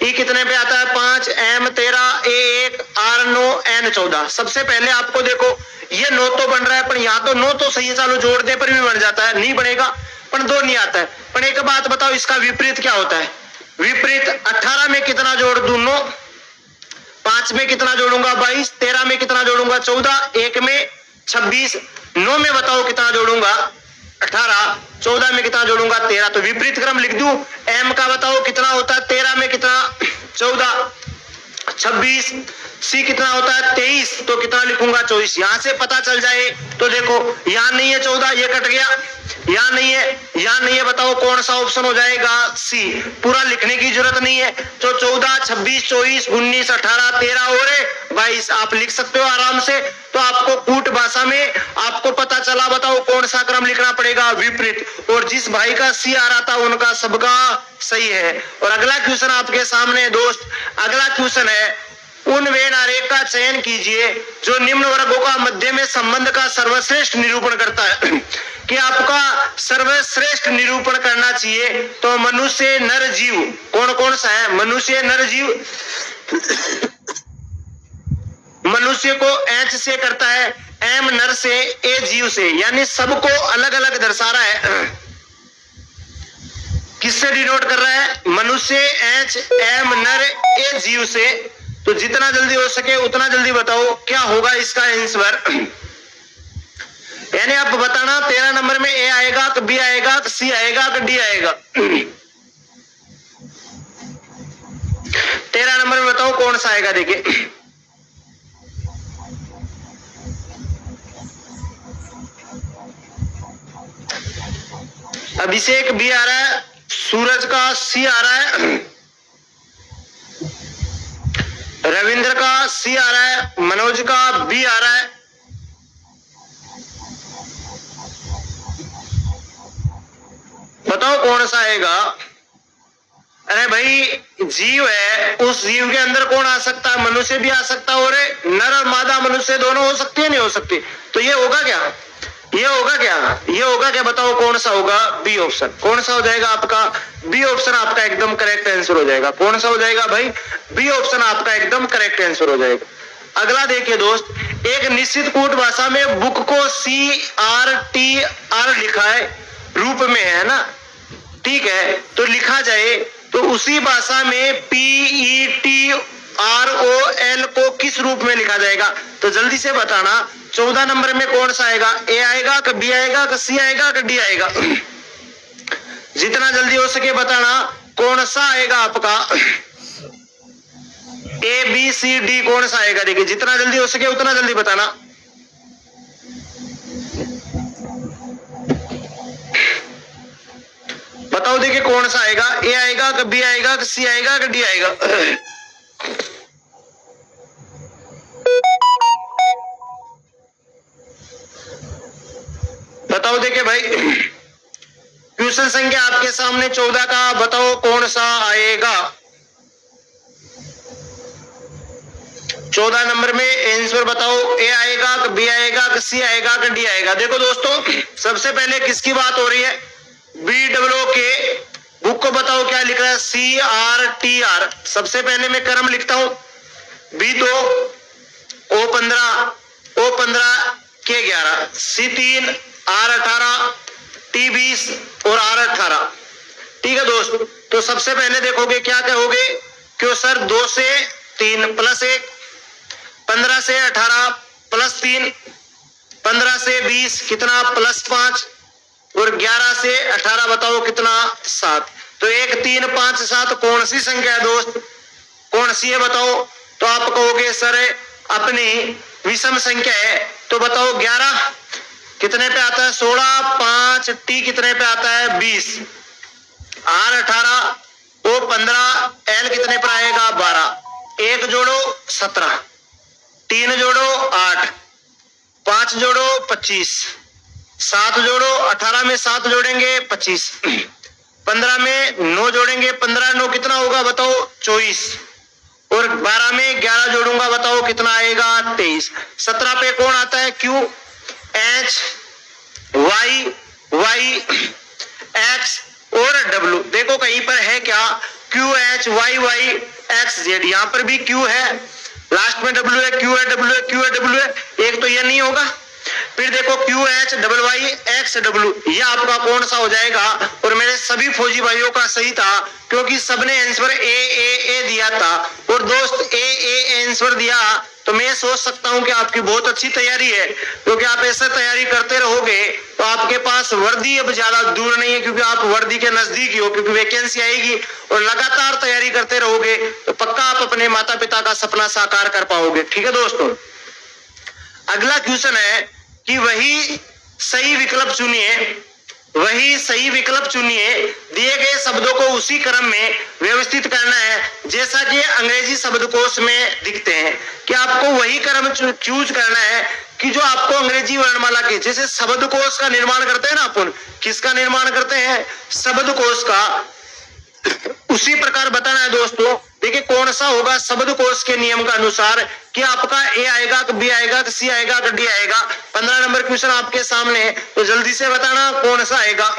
ई कितने पे आता है? 5। एम 13। ए 1। आर 9। एन 14। सबसे पहले आपको देखो ये 9 तो बन रहा है, पर यहाँ तो 9 तो सही है, चालू जोड़ दे पर भी बन जाता है, नहीं बनेगा। पर 2 नहीं आता है। पर एक बात बताओ इसका विपरीत क्या होता है? विपरीत 18 में कितना जोड़ दूं? 9। 5 में कितना जोड़ूंगा? 22। 13 में कितना जोड़ूंगा? 14। 1 में 26। 9 में बताओ कितना जोड़ूंगा? 18। 14 में कितना जोड़ूंगा? 13। तो विपरीत क्रम लिख दूं। एम का बताओ कितना होता है? 13 में कितना? 14। 26। सी कितना होता है? 23। तो कितना लिखूंगा? 24। यहां से पता चल जाए तो देखो यहां नहीं है 14, ये कट गया। यहां नहीं है, यहां नहीं है। बताओ कौन सा ऑप्शन हो जाएगा? सी। पूरा लिखने की जरूरत नहीं है। तो 14, 26, 24, 19, 18, 13 और 22 आप लिख सकते हो आराम से। तो आपको कूट भाषा में आपको पता चला। बताओ कौन सा क्रम लिखना पड़ेगा? विपरीत। और जिस भाई का सी आ रहा था उनका सबका सही है। और अगला क्वेश्चन आपके सामने दोस्त, अगला क्वेश्चन है उन वे आरेख का चयन कीजिए जो निम्न वर्गों का मध्य में संबंध का सर्वश्रेष्ठ निरूपण करता है। कि आपका सर्वश्रेष्ठ निरूपण करना चाहिए तो मनुष्य नर जीव कौन कौन सा है? मनुष्य नर जीव मनुष्य को एच से करता है, एम नर से, ए जीव से, यानी सबको अलग अलग दर्शा रहा है। किससे डिनोट कर रहा है? मनुष्य एच, एम नर, ए जीव से। तो जितना जल्दी हो सके उतना जल्दी बताओ क्या होगा इसका आंसर। यानी आप बताना 13 नंबर में ए आएगा कि बी आएगा कि सी आएगा कि डी आएगा? 13 नंबर में बताओ कौन सा आएगा। देखिए अभिषेक बी आ रहा है, सूरज का सी आ रहा है, रविंद्र का सी आ रहा है, मनोज का बी आ रहा है। बताओ कौन सा आएगा? अरे भाई जीव है, उस जीव के अंदर कौन आ सकता है? मनुष्य भी आ सकता है और नर और मादा मनुष्य दोनों हो सकती है, नहीं हो सकती? तो ये होगा क्या? ये होगा क्या? ये होगा क्या? बताओ कौन सा होगा? B option. कौन सा हो जाएगा आपका? बी ऑप्शन आपका एकदम करेक्ट आंसर हो जाएगा। कौन सा हो जाएगा भाई? बी ऑप्शन आपका एकदम करेक्ट आंसर हो जाएगा। अगला देखिए दोस्त, एक निश्चित कूट भाषा में बुक को CRTR लिखा है रूप में है ना, ठीक है? तो लिखा जाए तो उसी भाषा में PETROL को किस रूप में लिखा जाएगा? तो जल्दी से बताना 14 नंबर में कौन सा आएगा? ए आएगा कि बी आएगा कि सी आएगा कि डी आएगा? जितना जल्दी हो सके बताना कौन सा आएगा आपका? ए बी सी डी कौन सा आएगा? देखिए जितना जल्दी हो सके उतना जल्दी बताना। बताओ देखिए कौन सा आएगा? ए आएगा कि बी आएगा कि सी आएगा कि डी आएगा? बताओ देखिए भाई, क्वेश्चन संख्या आपके सामने 14 का, बताओ कौन सा आएगा? 14 नंबर में आंसर बताओ। ए आएगा कि बी आएगा कि सी आएगा कि डी आएगा। देखो दोस्तों, सबसे पहले किसकी बात हो रही है, BWO के बुक को बताओ क्या लिख रहा है, CRTR। सबसे पहले मैं क्रम लिखता हूं, B2 O15 K11, C3 R18 T20 और R18। ठीक है दोस्त, तो सबसे पहले देखोगे क्या कहोगे, क्यों सर 2 से 3 प्लस 1, 15 से 18 प्लस 3, 15 से 20 कितना प्लस 5 और 11 से 18 बताओ कितना 7। तो 1 3 5 7 कौन सी संख्या है दोस्त, कौन सी है बताओ। तो आप कहोगे सर अपनी विषम संख्या है, तो बताओ 11 कितने पे आता है 16, 5 T कितने पे आता है 20, R18 O15 L कितने पर आएगा 12, 1 जोड़ो 17, 3 जोड़ो 8, 5 जोड़ो 25, 7 जोड़ो 18 में 7 जोड़ेंगे 25, 15 में 9 जोड़ेंगे 15 9 कितना होगा बताओ 24, और 12 में 11 जोड़ूंगा बताओ कितना आएगा 23। 17 पे कौन आता है Q H Y Y X और W। देखो कहीं पर है क्या Q H Y Y X Z, यहां पर भी Q है, लास्ट में W है, Q है W है, Q है W है, एक तो ये नहीं होगा। फिर देखो Q H Y X W, ये आपका कौन सा हो जाएगा। और मेरे सभी फौजी भाइयों का सही था, क्योंकि सबने आंसर ए दिया था। और दोस्त ए आंसर दिया तो मैं सोच सकता हूं कि आपकी बहुत अच्छी तैयारी है, क्योंकि आप ऐसे तैयारी करते रहोगे तो आपके पास वर्दी अब ज्यादा दूर नहीं है, क्योंकि आप वर्दी के नजदीक ही हो, क्योंकि वैकेंसी आएगी। और लगातार तैयारी करते रहोगे तो पक्का आप अपने माता पिता का सपना साकार कर पाओगे। ठीक है दोस्तों, अगला क्वेश्चन है कि वही सही विकल्प चुनिए, वही सही विकल्प चुनिए, दिए गए शब्दों को उसी क्रम में व्यवस्थित करना है जैसा कि अंग्रेजी शब्दकोश में दिखते हैं। कि आपको वही क्रम चूज करना है कि जो आपको अंग्रेजी वर्णमाला के, जैसे शब्दकोश का निर्माण करते हैं ना अपन, किसका निर्माण करते हैं शब्दकोश का, उसी प्रकार बताना है दोस्तों। देखिए कौन सा होगा शब्दकोश के नियम के अनुसार, कि आपका ए आएगा कि बी आएगा कि सी आएगा कि डी आएगा। 15 नंबर क्वेश्चन आपके सामने है, तो जल्दी से बताना कौन सा आएगा।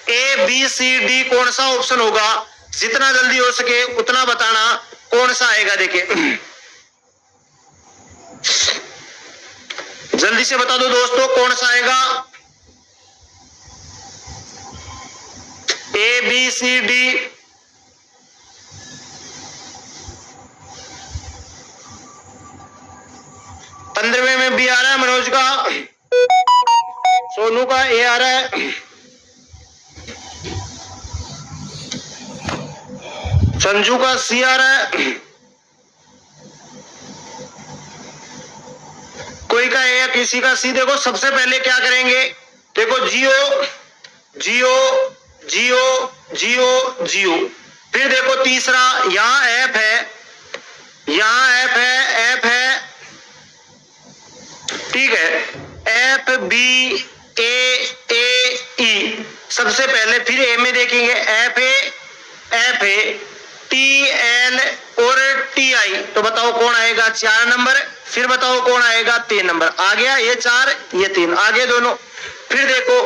ए बी सी डी कौन सा ऑप्शन होगा, जितना जल्दी हो सके उतना बताना कौन सा आएगा। देखिए जल्दी से बता दो दोस्तों कौन सा आएगा, ए बी सी डी। पंद्रहवें में बी आ रहा है मनोज का, सोनू का ए आ रहा है, संजू का सी आ रहा है, कोई का ए किसी का सी। देखो सबसे पहले क्या करेंगे, देखो जियो जियो जियो जियो जियो, फिर देखो तीसरा यहाँ एफ है, यहाँ एफ है, एफ है, ठीक है, एफ बी ए ई सबसे पहले, फिर ए में देखेंगे एफ ए टी एल और टी आई। तो बताओ कौन आएगा 4 नंबर, फिर बताओ कौन आएगा 3 नंबर। आ गया ये 4 ये 3, आगे दोनों। फिर देखो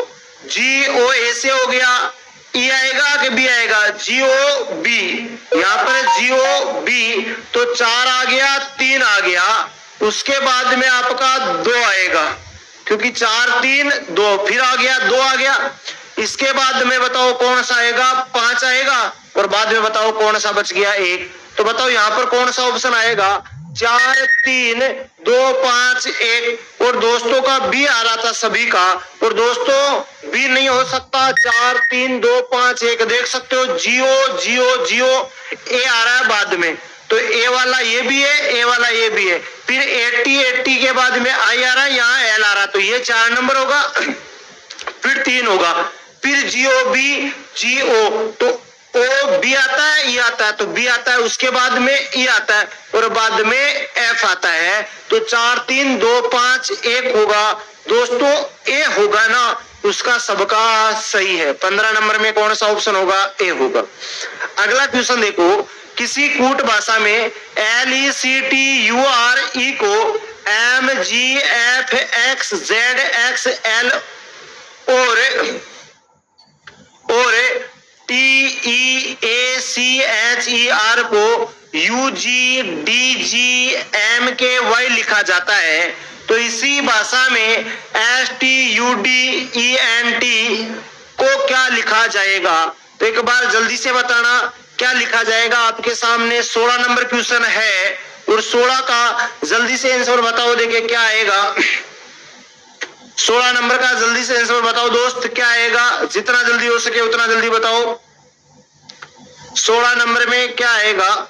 जी ओ ए से हो गया, ई आएगा कि बी आएगा, जी ओ बी, यहाँ पर जी ओ बी, तो 4 आ गया 3 आ गया, उसके बाद में आपका 2 आएगा, क्योंकि 4 3 2, फिर आ गया 2 आ गया, इसके बाद में बताओ कौन सा आएगा 5 आएगा, और बाद में बताओ कौन सा बच गया 1। तो बताओ यहाँ पर कौन सा ऑप्शन आएगा 4 3 2 5 1। और दोस्तों का बी आ रहा था सभी का, और दोस्तों बी नहीं हो सकता, 4 3 2 5 1 देख सकते हो, जियो जियो जियो, ए आ रहा है बाद में, तो ए वाला ये भी है, ए वाला ये भी है, फिर 80 के बाद में आई आ रहा है, यहाँ एल आ रहा, तो ये 4 नंबर होगा, फिर 3 होगा, फिर जियो बी जियो, तो ओ बी आता है, ई आता है, तो बी आता है, उसके बाद में ई आता है, और बाद में एफ आता है, तो 4 3 2 5 1 होगा। दोस्तों ए होगा ना, उसका सबका सही है। 15 नंबर में कौन सा ऑप्शन होगा, ए होगा। अगला क्वेश्चन देखो, किसी कूट भाषा में LECTURE को GFXZXL और TEACHER को UGDGMKY लिखा जाता है। तो इसी भाषा में STUDENT को क्या लिखा जाएगा? तो एक बार जल्दी से बताना क्या लिखा जाएगा। आपके सामने 16 नंबर क्वेश्चन है और 16 का जल्दी से आंसर बताओ। देखिए क्या आएगा 16 नंबर का, जल्दी से आंसर बताओ दोस्त, क्या आएगा? जितना जल्दी हो सके उतना जल्दी बताओ। 16 नंबर में क्या आएगा?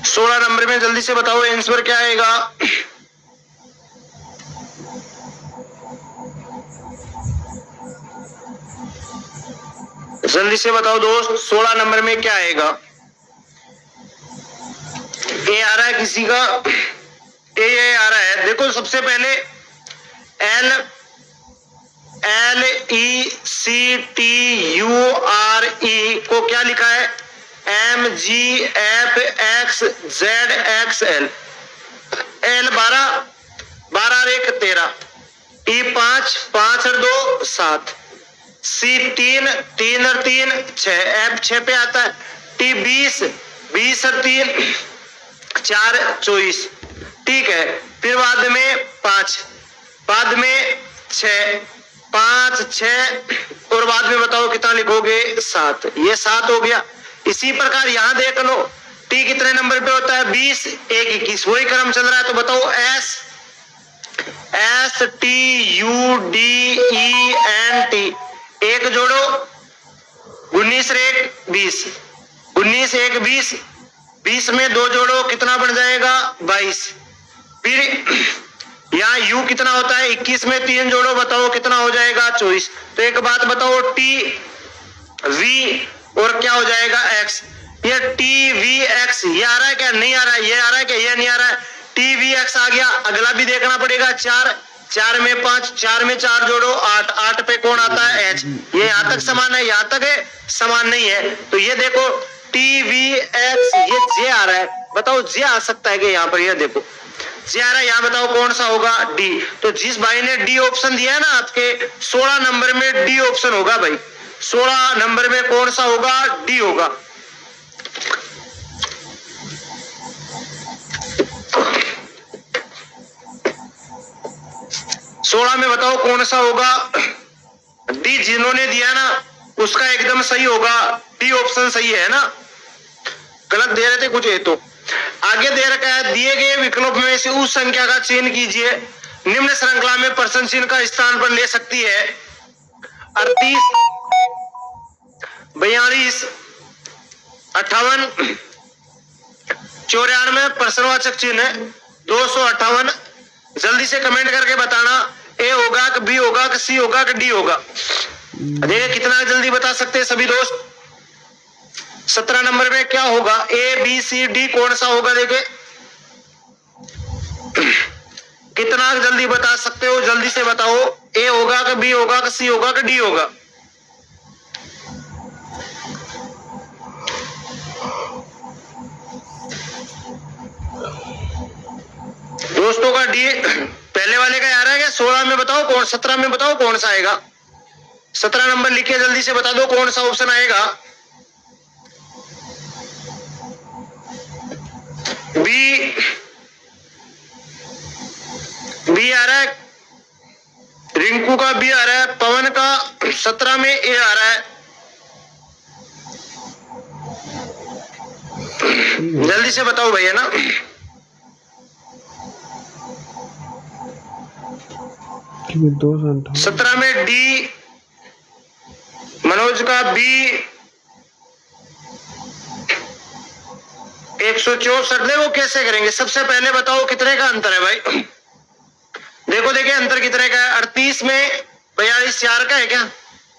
16 नंबर में जल्दी से बताओ आंसर क्या आएगा? जल्दी से बताओ दोस्त, 16 नंबर में क्या आएगा? ए आ रहा है किसी का? ए आ रहा है। देखो सबसे पहले LECTURE को क्या लिखा है? MGFXZXL। L 12 12 और 1 13, E 5 5 और 2 7, C 3 3 और 3 6, F 6 पे आता है, T 20 20 और 3 4 24। ठीक है, फिर बाद में 5, बाद में 6 5 6 और बाद में बताओ कितना लिखोगे? 7। ये 7 हो गया। इसी प्रकार यहां देख लो टी कितने नंबर पे होता है? 20 1 21, वही क्रम चल रहा है। तो बताओ STUDENT, एक जोड़ो 19 और 1 20, 19 1 20, 20 में 2 जोड़ो कितना बन जाएगा? 22। फिर यहाँ U कितना होता है? 21 में 3 जोड़ो बताओ कितना हो जाएगा? 24। तो एक बात बताओ T V और क्या हो जाएगा? X। ये TVX ये आ रहा है क्या? नहीं आ रहा है। ये आ रहा है क्या? ये नहीं आ रहा है। TVX आ गया। अगला भी देखना पड़ेगा। 4 4 में 5, 4 में 4 जोड़ो 8, 8 पे कौन आता है? H। ये यहाँ तक समान है, यहाँ तक है समान नहीं है। तो ये देखो TVX, ये J आ रहा है। बताओ J आ सकता है कि यहाँ पर? ये देखो J आ रहा है। यहाँ बताओ कौन सा होगा? D। तो जिस भाई ने D ऑप्शन दिया है ना आपके 16 नंबर में D ऑप्शन होगा भाई। 16 नंबर में कौन सा होगा? D होगा। सोलह में बताओ कौन सा होगा? डी जिन्होंने दिया ना उसका एकदम सही होगा। डी ऑप्शन सही है ना, गलत दे रहे थे कुछ है। तो आगे दे रखा है दिए गए विकल्प में से उस संख्या का चयन कीजिए निम्न श्रृंखला में प्रश्न चिन्ह का स्थान पर ले सकती है। 38 42 58 94 प्रश्नवाचक चिन्ह 258। जल्दी से कमेंट करके बताना ए होगा कि बी होगा कि सी होगा कि डी होगा। देखिए कितना जल्दी बता सकते हैं सभी दोस्त। 17 नंबर में क्या होगा? ए बी सी डी कौन सा होगा? देखिए कितना जल्दी बता सकते हो? जल्दी से बताओ। ए होगा कि बी होगा कि सी होगा कि डी होगा? दोस्तों का डी पहले वाले का आ रहा है क्या? 16 में बताओ कौन, 17 में बताओ कौन सा आएगा? 17 नंबर लिखिए, जल्दी से बता दो कौन सा ऑप्शन आएगा? बी आ रहा है, रिंकू का बी आ रहा है, पवन का 17 में ए आ रहा है। जल्दी से बताओ भैया ना। कि 17 में डी, मनोज का बी 164। देखो कैसे करेंगे, सबसे पहले बताओ कितने का अंतर है भाई। देखो देखिए अंतर कितने का है। 38 में 42 4 का है क्या?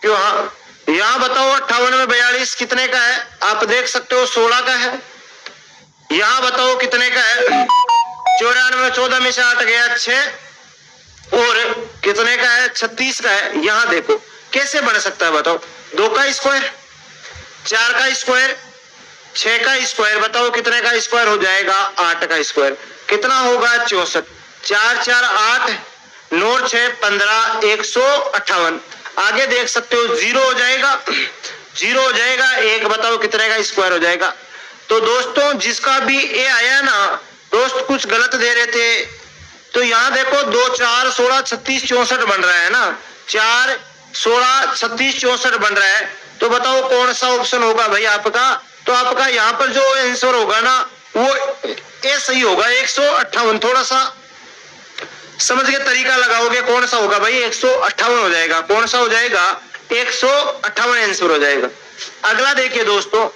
क्यों हाँ, यहाँ बताओ 58 में 42 कितने का है? आप देख सकते हो 16 का है। यहाँ बताओ कितने का है? 94 में 14 में से 8 गया 6 और कितने का है? 36 का है। यहाँ देखो कैसे बन सकता है बताओ। 2 का स्क्वायर, 4 का स्क्वायर, 6 का स्क्वायर बताओ कितने का स्क्वायर हो जाएगा? 8 का स्क्वायर कितना होगा? 64। 4 4 8 9 6 15 158। आगे देख सकते हो 0 हो जाएगा, 0 हो जाएगा। 1 बताओ कितने का स्क्वायर हो जाएगा? तो दोस्तों जिसका भी ए आया ना दोस्त कुछ गलत दे रहे थे, तो यहाँ देखो 2 4 16 36 64 बन रहा है ना, 4 16 36 64 बन रहा है। तो बताओ कौन सा ऑप्शन होगा भाई आपका? तो आपका यहाँ पर जो आंसर होगा ना वो ए सही होगा, 158। थोड़ा सा समझ के तरीका लगाओगे कौन सा होगा भाई? 158 हो जाएगा। कौन सा हो जाएगा? 158 आंसर हो जाएगा। अगला देखिए दोस्तों,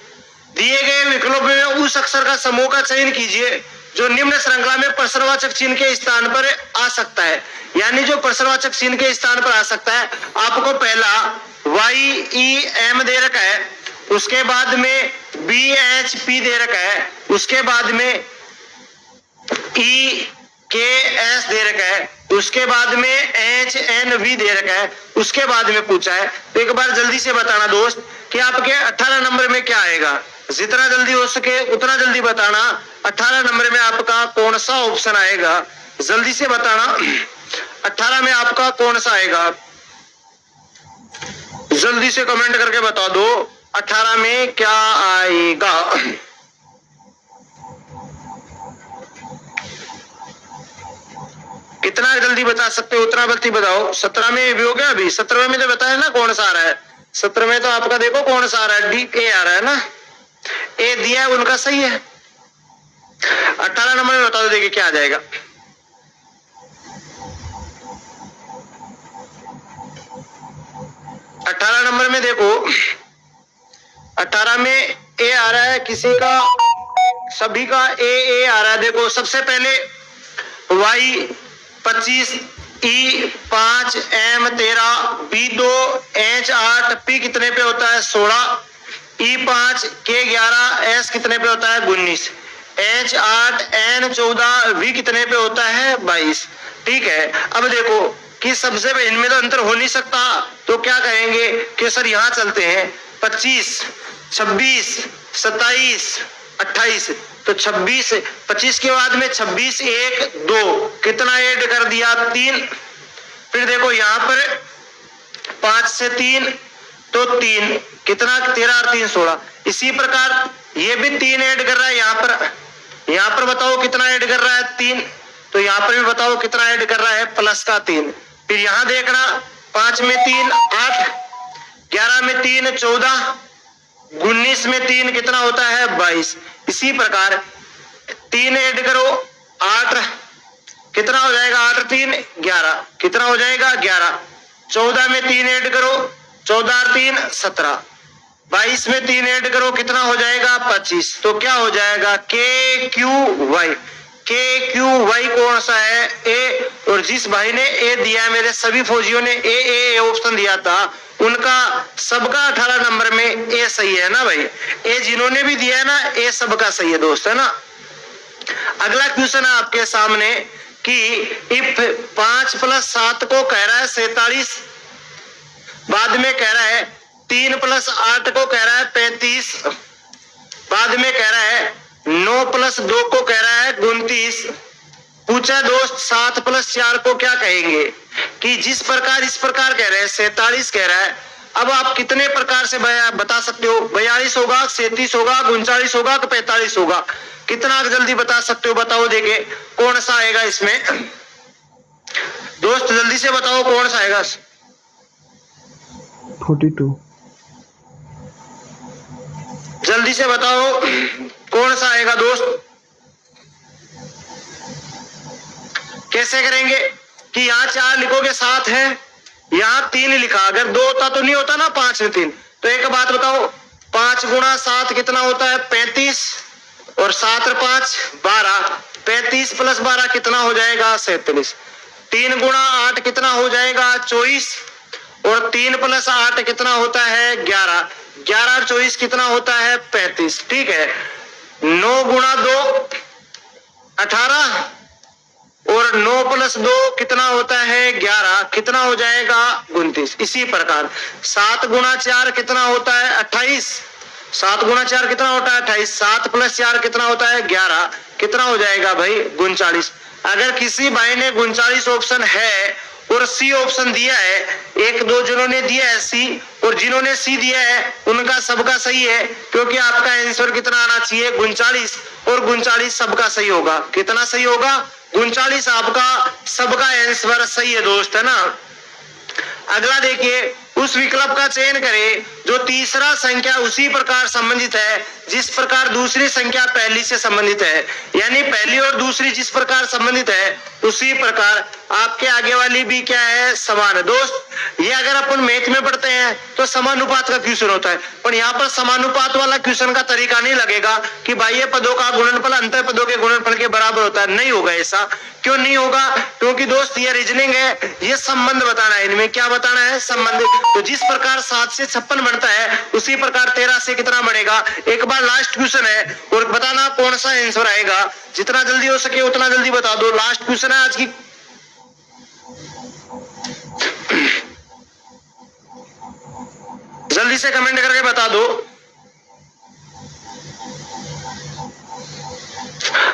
दिए गए विकल्प में उस अक्षर का समूह का चयन कीजिए जो निम्न श्रृंखला में प्रश्नवाचक चिन्ह के स्थान पर आ सकता है। यानी जो प्रश्नवाचक चिन्ह के स्थान पर आ सकता है, आपको पहला YEM दे रखा है, उसके बाद में BHP दे रखा है, उसके बाद में EKS दे रखा है, उसके बाद में HNV दे रखा है, उसके बाद में पूछा है। तो एक बार जल्दी से बताना दोस्त कि आपके 18 नंबर में क्या आएगा। जितना जल्दी हो सके उतना जल्दी बताना 18 नंबर में आपका कौन सा ऑप्शन आएगा, जल्दी से बताना 18 में आपका कौन सा आएगा, जल्दी से कमेंट करके बता दो 18 में क्या आएगा। कितना जल्दी बता सकते हो उतना जल्दी बताओ। 17 में भी हो गया, अभी 17 में तो बताया ना कौन सा आ रहा है। 17 में तो आपका देखो कौन सा आ रहा है, D A आ रहा है ना, ए दिया है उनका सही है। 18 नंबर में बता दो देखिए क्या आ जाएगा। अठारह नंबर में देखो 18 में ए आ रहा है, किसी का सभी का ए आ रहा है। देखो सबसे पहले Y 25 E 5 M 13 B 2 H 8 P कितने पे होता है? 16 E 5 K 11 S कितने पे होता है? 19 H 8 N 14 V कितने पे होता है? 22। ठीक है, अब देखो कि सबसे इनमें तो अंतर हो नहीं सकता, तो क्या करेंगे कि सर यहाँ चलते हैं 25 26 27 28। तो 26 25 के बाद में 26 1 2 कितना ऐड कर दिया? 3। फिर देखो यहाँ पर 5 से 3 तो 3 कितना? 13 और 3 16। इसी प्रकार ये भी 3 ऐड कर रहा है यहाँ पर बताओ कितना ऐड कर रहा है? 3। तो यहाँ पर भी बताओ कितना ऐड कर रहा है? प्लस का 3। फिर यहाँ देखना 5 में 3 8, 11 में 3 14, 19 में 3 कितना होता है? 22। इसी प्रकार 3 ऐड करो 8 कितना हो जाएगा? 8 3 11 कितना हो जाएगा? 11। 14 में 3 ऐड करो 14 और 3 17। 22 में 3 ऐड करो कितना हो जाएगा? 25। तो क्या हो जाएगा? KQY। KQY कौन सा है? ए। और जिस भाई ने ए दिया, मेरे सभी फौजियों ने ए ऑप्शन दिया था, उनका सबका 18 नंबर में ए सही है ना भाई। ए जिन्होंने भी दिया है ना, ए सबका सही है दोस्त, है ना। अगला क्वेश्चन है आपके सामने कि इफ 5 + 7 को कह रहा है 47, बाद में कह रहा है 3 + 8 को कह रहा है 35, बाद में कह रहा है 9 + 2 को कह रहा है 29। पूछा दोस्त 7 + 4 को क्या कहेंगे? कि जिस प्रकार इस प्रकार कह रहे हैं 47 कह रहा है, अब आप कितने प्रकार से बता सकते हो? 42 होगा, 37 होगा, 39 होगा, 45 होगा। कितना जल्दी बता सकते हो? बताओ देखे कौन सा आएगा इसमें। दोस्त जल्दी से बताओ कौन सा आएगा। 42। जल्दी से बताओ कौन सा आएगा दोस्त। कैसे करेंगे कि यहाँ 4 लिखोगे 7 है, यहाँ 3 लिखा, अगर 2 होता तो नहीं होता ना 5 में 3। तो एक बात बताओ 5 × 7 कितना होता है? 35 और 7 और 5 12। 35 + 12 कितना हो जाएगा? 47। 3 × 8 कितना हो जाएगा? 24 और 3 + 8 कितना होता है? 11। 11 और 24 कितना होता है? 35। ठीक है, 9 × 2 18 और 9 + 2 कितना होता है? 11 कितना हो जाएगा? 29। इसी प्रकार 7 × 4 कितना होता है? 28 7 गुना 4 कितना होता है 28, 7 प्लस 4 कितना होता है 11, कितना हो जाएगा भाई 39। अगर किसी भाई ने 39 ऑप्शन है और सी ऑप्शन दिया है, एक दो जिन्होंने दिया है सी और जिन्होंने सी दिया है उनका सबका सही है, क्योंकि आपका आंसर कितना आना चाहिए 39, और 39 सबका सही होगा। कितना सही होगा 39, आपका सबका आंसर सही है दोस्त, है ना। अगला देखिए, उस विकल्प का चयन करें जो तीसरा संख्या उसी प्रकार संबंधित है जिस प्रकार दूसरी संख्या पहली से संबंधित है। यानी पहली और दूसरी जिस प्रकार संबंधित है उसी प्रकार आपके आगे वाली भी क्या है समान है। दोस्त ये अगर अपन मैथ में पढ़ते हैं तो समानुपात का क्वेश्चन होता है, पर यहाँ पर समानुपात वाला क्वेश्चन का तरीका नहीं लगेगा कि बाह्य पदों का गुणनफल अंतर पदों के गुणनफल के बराबर होता है, नहीं होगा ऐसा। क्यों नहीं होगा, क्योंकि दोस्त ये रीजनिंग है, ये संबंध बताना है, इनमें क्या बताना है संबंध। तो जिस प्रकार 7 से 56 बनता है उसी प्रकार 13 से कितना बढ़ेगा। एक बार लास्ट क्वेश्चन है और बताना कौन सा आंसर आएगा, जितना जल्दी हो सके उतना जल्दी बता दो। लास्ट क्वेश्चन है आज की, जल्दी से कमेंट करके बता दो।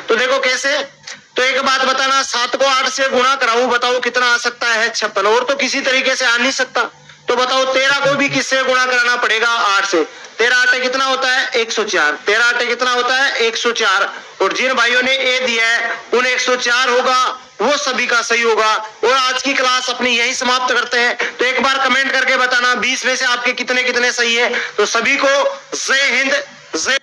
तो देखो कैसे, तो एक बात बताना, 7 को 8 से गुणा कराऊं, बताओ कितना आ सकता है 56, और तो किसी तरीके से आ नहीं सकता। तो बताओ 13 को भी किससे गुणा कराना पड़ेगा 8 से। 13 8 कितना होता है 104, 13 8 कितना होता है 104, और जिन भाइयों ने ए दिया है उन 104 होगा, वो सभी का सही होगा। और आज की क्लास अपनी यही समाप्त करते हैं। तो एक बार कमेंट करके बताना 20 में से आपके कितने कितने सही है। तो सभी को जय हिंद, जय